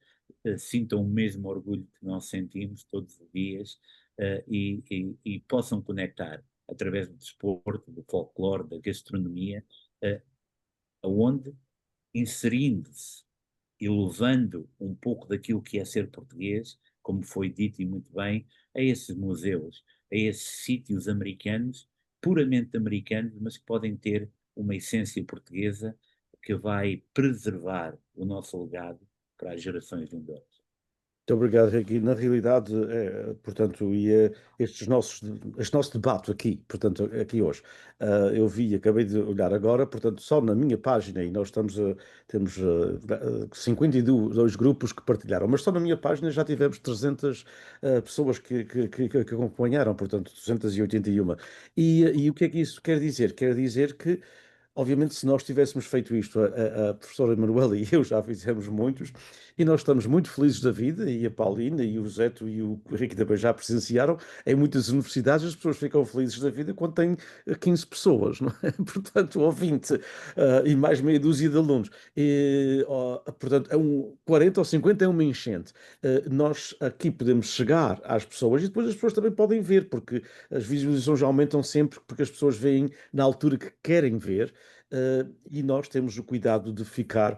sintam o mesmo orgulho que nós sentimos todos os dias e possam conectar através do desporto, do folclore, da gastronomia, aonde, inserindo-se e levando um pouco daquilo que é ser português, como foi dito e muito bem, a esses museus, a esses sítios americanos, puramente americanos, mas que podem ter uma essência portuguesa que vai preservar o nosso legado para as gerações vindouras. Muito obrigado, Ricky. Na realidade, portanto, este nosso debate aqui, portanto, aqui hoje, acabei de olhar agora, portanto, só na minha página, e nós temos 52 grupos que partilharam, mas só na minha página já tivemos 300 pessoas que acompanharam, portanto, 281. E o que é que isso quer dizer? Quer dizer que obviamente, se nós tivéssemos feito isto, a professora Manuela e eu já fizemos muitos, e nós estamos muito felizes da vida, e a Paulina, e o Zeto e o Henrique também já presenciaram, em muitas universidades as pessoas ficam felizes da vida quando têm 15 pessoas, não é? Portanto, ou 20, e mais meia dúzia de alunos. Portanto, 40 ou 50 é uma enchente. Nós aqui podemos chegar às pessoas e depois as pessoas também podem ver, porque as visualizações aumentam sempre porque as pessoas veem na altura que querem ver. E nós temos o cuidado de ficar,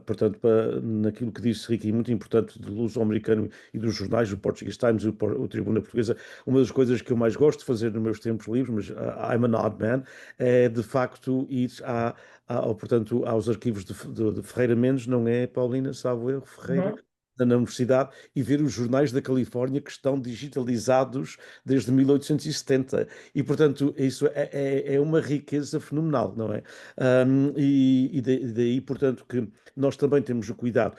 portanto, naquilo que disse Ricky, muito importante do luso-americano e dos jornais, do Portuguese Times e o Tribuna Portuguesa. Uma das coisas que eu mais gosto de fazer nos meus tempos livres, mas I'm an odd man, é de facto ir portanto, aos arquivos de Ferreira Mendes, não é, Paulina, salvo erro, Ferreira? Na universidade e ver os jornais da Califórnia que estão digitalizados desde 1870 e, portanto, isso é uma riqueza fenomenal, não é? Daí, portanto, que nós também temos o cuidado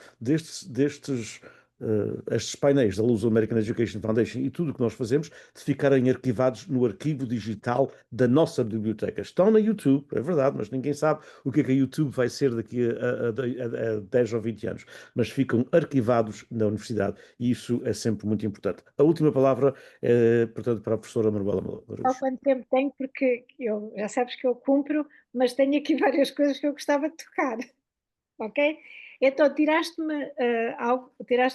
estes painéis da Luso American Education Foundation e tudo o que nós fazemos de ficarem arquivados no arquivo digital da nossa biblioteca. Estão na YouTube, é verdade, mas ninguém sabe o que é que a YouTube vai ser daqui a 10 ou 20 anos, mas ficam arquivados na universidade e isso é sempre muito importante. A última palavra é, portanto, para a professora Manuela Há Marujo. quanto tempo tenho, porque eu já sabes que eu cumpro, mas tenho aqui várias coisas que eu gostava de tocar, ok? Então, tiraste-me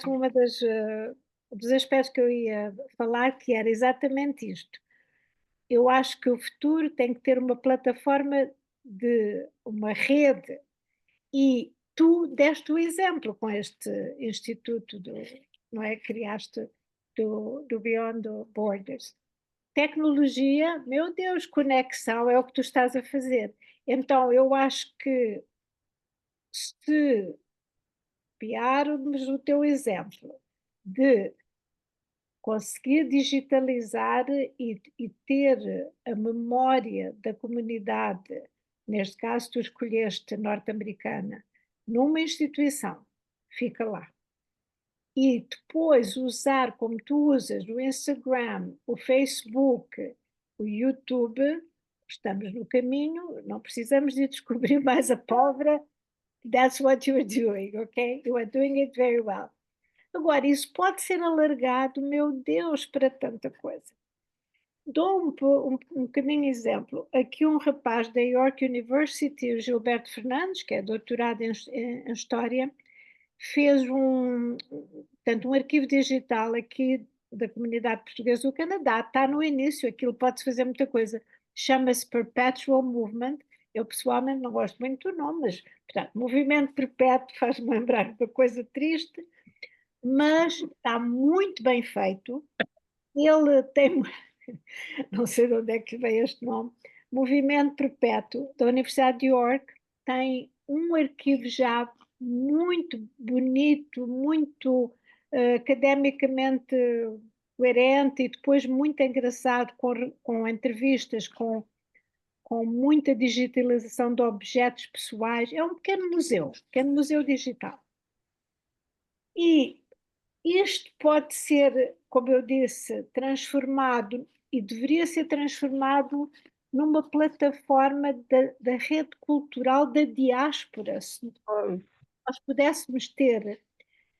uma dos aspectos que eu ia falar, que era exatamente isto. Eu acho que o futuro tem que ter uma plataforma de uma rede, e tu deste o exemplo com este instituto não é, criaste do Beyond Borders. Tecnologia, meu Deus, conexão é o que tu estás a fazer. Então, eu acho que se copiarmos o teu exemplo de conseguir digitalizar e ter a memória da comunidade, neste caso tu escolheste norte-americana, numa instituição, fica lá. E depois usar como tu usas o Instagram, o Facebook, o YouTube, estamos no caminho, não precisamos de descobrir mais a pólvora. That's what you are doing, ok? You are doing it very well. Agora, isso pode ser alargado, meu Deus, para tanta coisa. Dou um bocadinho exemplo. Aqui um rapaz da York University, o Gilberto Fernandes, que é doutorado em História, fez portanto, um arquivo digital aqui da comunidade portuguesa do Canadá. Está no início, aquilo pode-se fazer muita coisa. Chama-se Perpetual Movement. Eu pessoalmente não gosto muito do nome, mas, portanto, movimento perpétuo faz-me lembrar uma coisa triste, mas está muito bem feito. Ele tem, não sei de onde é que veio este nome, Movimento Perpétuo, da Universidade de York, tem um arquivo já muito bonito, muito academicamente coerente e depois muito engraçado, com entrevistas, com muita digitalização de objetos pessoais. É um pequeno museu digital. E isto pode ser, como eu disse, transformado e deveria ser transformado numa plataforma da rede cultural da diáspora, se nós pudéssemos ter,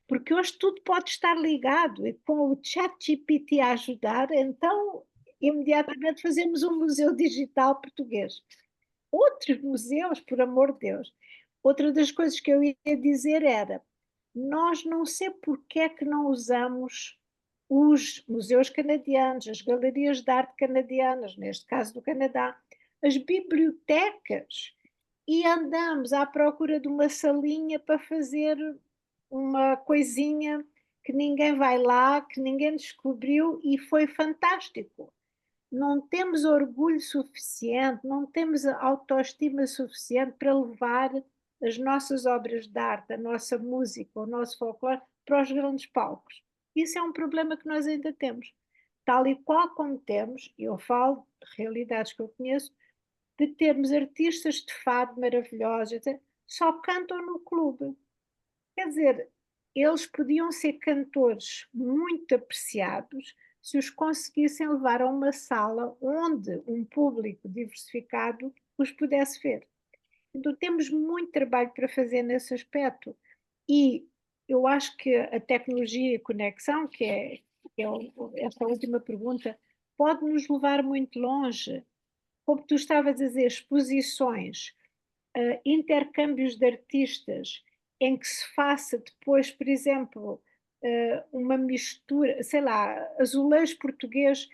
porque hoje tudo pode estar ligado e com o ChatGPT a ajudar, então imediatamente fazemos um museu digital português. Outros museus, por amor de Deus. Outra das coisas que eu ia dizer era, nós não sei porque é que não usamos os museus canadianos, as galerias de arte canadianas, neste caso do Canadá, as bibliotecas, e andamos à procura de uma salinha para fazer uma coisinha que ninguém vai lá, que ninguém descobriu e foi fantástico. Não temos orgulho suficiente, não temos autoestima suficiente para levar as nossas obras de arte, a nossa música, o nosso folclore para os grandes palcos. Isso é um problema que nós ainda temos. Tal e qual como temos, eu falo de realidades que eu conheço, de termos artistas de fado maravilhosos, só cantam no clube. Quer dizer, eles podiam ser cantores muito apreciados se os conseguissem levar a uma sala onde um público diversificado os pudesse ver. Então temos muito trabalho para fazer nesse aspecto e eu acho que a tecnologia e a conexão, esta última pergunta, pode nos levar muito longe. Como tu estavas a dizer, exposições, intercâmbios de artistas, em que se faça depois, por exemplo, uma mistura, sei lá, azulejo português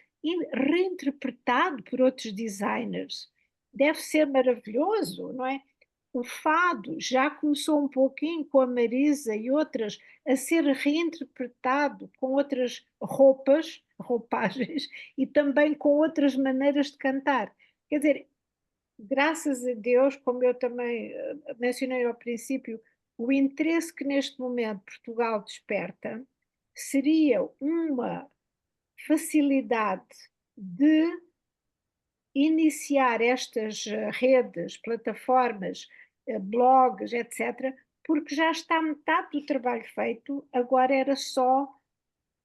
reinterpretado por outros designers. Deve ser maravilhoso, não é? O fado já começou um pouquinho com a Marisa e outras a ser reinterpretado com outras roupagens e também com outras maneiras de cantar. Quer dizer, graças a Deus, como eu também mencionei ao princípio, o interesse que neste momento Portugal desperta seria uma facilidade de iniciar estas redes, plataformas, blogs, etc., porque já está metade do trabalho feito, agora era só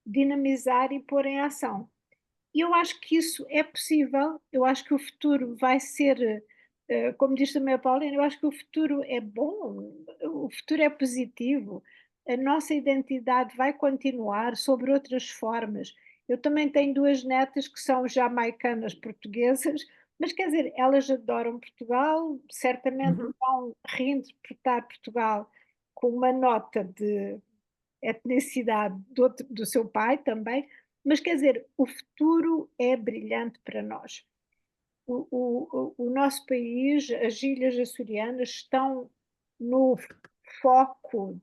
dinamizar e pôr em ação. E eu acho que isso é possível, eu acho que o futuro vai ser, como diz também a Paulina, eu acho que o futuro é bom, o futuro é positivo, a nossa identidade vai continuar sobre outras formas. Eu também tenho duas netas que são jamaicanas portuguesas, mas quer dizer, elas adoram Portugal, certamente vão reinterpretar Portugal com uma nota de etnicidade do seu pai também, mas quer dizer, o futuro é brilhante para nós. O nosso país, as ilhas açorianas, estão no foco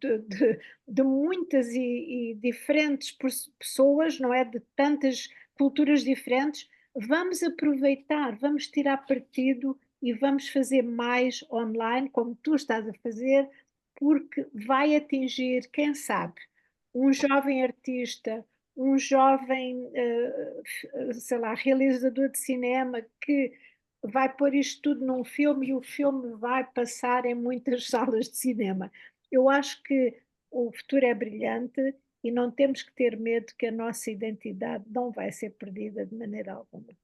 de muitas e diferentes pessoas, não é? De tantas culturas diferentes. Vamos aproveitar, vamos tirar partido e vamos fazer mais online, como tu estás a fazer, porque vai atingir, quem sabe, um jovem artista, um jovem, sei lá, realizador de cinema que vai pôr isto tudo num filme e o filme vai passar em muitas salas de cinema. Eu acho que o futuro é brilhante e não temos que ter medo que a nossa identidade não vai ser perdida de maneira alguma.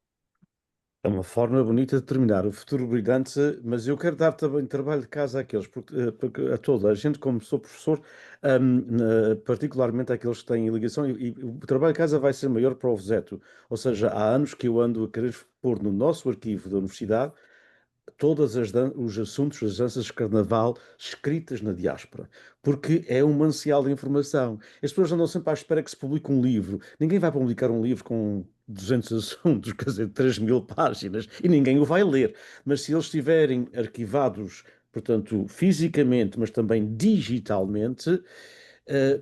É uma forma bonita de terminar o futuro brilhante, mas eu quero dar também trabalho de casa àqueles, porque a toda a gente, como sou professor, particularmente àqueles que têm ligação, e o trabalho de casa vai ser maior para o Voseto. Ou seja, há anos que eu ando a querer pôr no nosso arquivo da universidade todos os assuntos das danças de carnaval escritas na diáspora, porque é um manancial de informação. As pessoas andam sempre à espera que se publique um livro. Ninguém vai publicar um livro com 200 assuntos, quer dizer, 3.000 páginas, e ninguém o vai ler. Mas se eles estiverem arquivados, portanto, fisicamente, mas também digitalmente,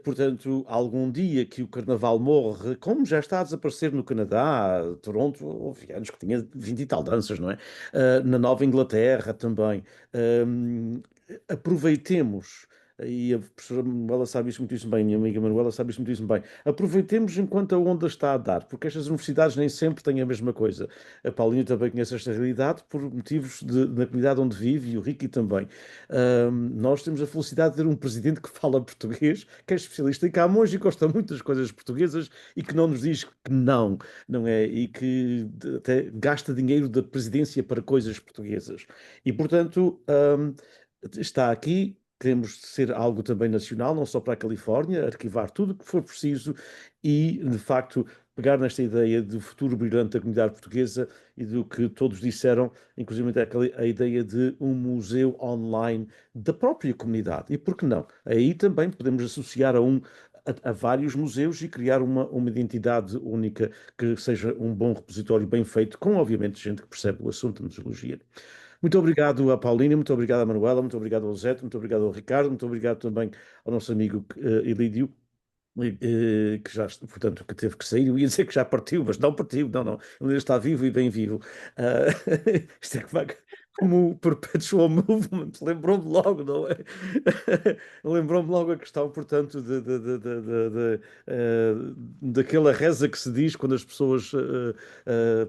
portanto, algum dia que o Carnaval morre, como já está a desaparecer no Canadá, Toronto, houve anos que tinha 20 e tal danças, não é? Na Nova Inglaterra também. Aproveitemos, e a professora Manuela sabe isso muitíssimo bem, minha amiga Manuela sabe isso muitíssimo bem, aproveitemos enquanto a onda está a dar, porque estas universidades nem sempre têm a mesma coisa. A Paulinha também conhece esta realidade por motivos na comunidade onde vive e o Ricky também. Nós temos a felicidade de ter um presidente que fala português, que é especialista em Camões e gosta muito das coisas portuguesas e que não nos diz que não, não é? E que até gasta dinheiro da presidência para coisas portuguesas. E, portanto, está aqui. Queremos ser algo também nacional, não só para a Califórnia, arquivar tudo o que for preciso e, de facto, pegar nesta ideia do futuro brilhante da comunidade portuguesa e do que todos disseram, inclusive a ideia de um museu online da própria comunidade. E por que não? Aí também podemos associar a vários museus e criar uma identidade única que seja um bom repositório bem feito, com, obviamente, gente que percebe o assunto da museologia. Muito obrigado à Paulina, muito obrigado à Manuela, muito obrigado ao Zé, muito obrigado ao Ricardo, muito obrigado também ao nosso amigo Elídio, que já, portanto, que teve que sair. Eu ia dizer que já partiu, mas não partiu, não, não. Ele ainda está vivo e bem vivo. Isto é como o Perpetual Movement, lembrou-me logo, não é? Lembrou-me logo a questão, portanto, daquela reza que se diz quando as pessoas,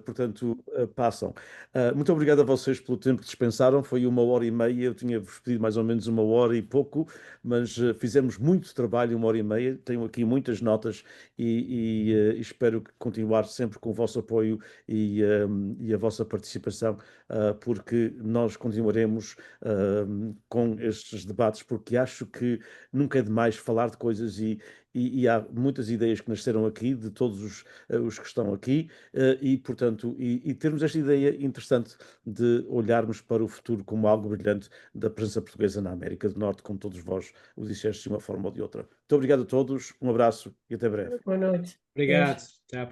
portanto, passam. Muito obrigado a vocês pelo tempo que dispensaram, foi 1h30, eu tinha-vos pedido mais ou menos 1 hora e pouco, mas fizemos muito trabalho, 1h30, tenho aqui muitas notas e espero continuar sempre com o vosso apoio e a vossa participação, porque nós continuaremos com estes debates, porque acho que nunca é demais falar de coisas e há muitas ideias que nasceram aqui, de todos os que estão aqui, e, portanto, termos esta ideia interessante de olharmos para o futuro como algo brilhante da presença portuguesa na América do Norte, como todos vós o disseste de uma forma ou de outra. Muito obrigado a todos, um abraço e até breve. Boa noite. Obrigado. Até à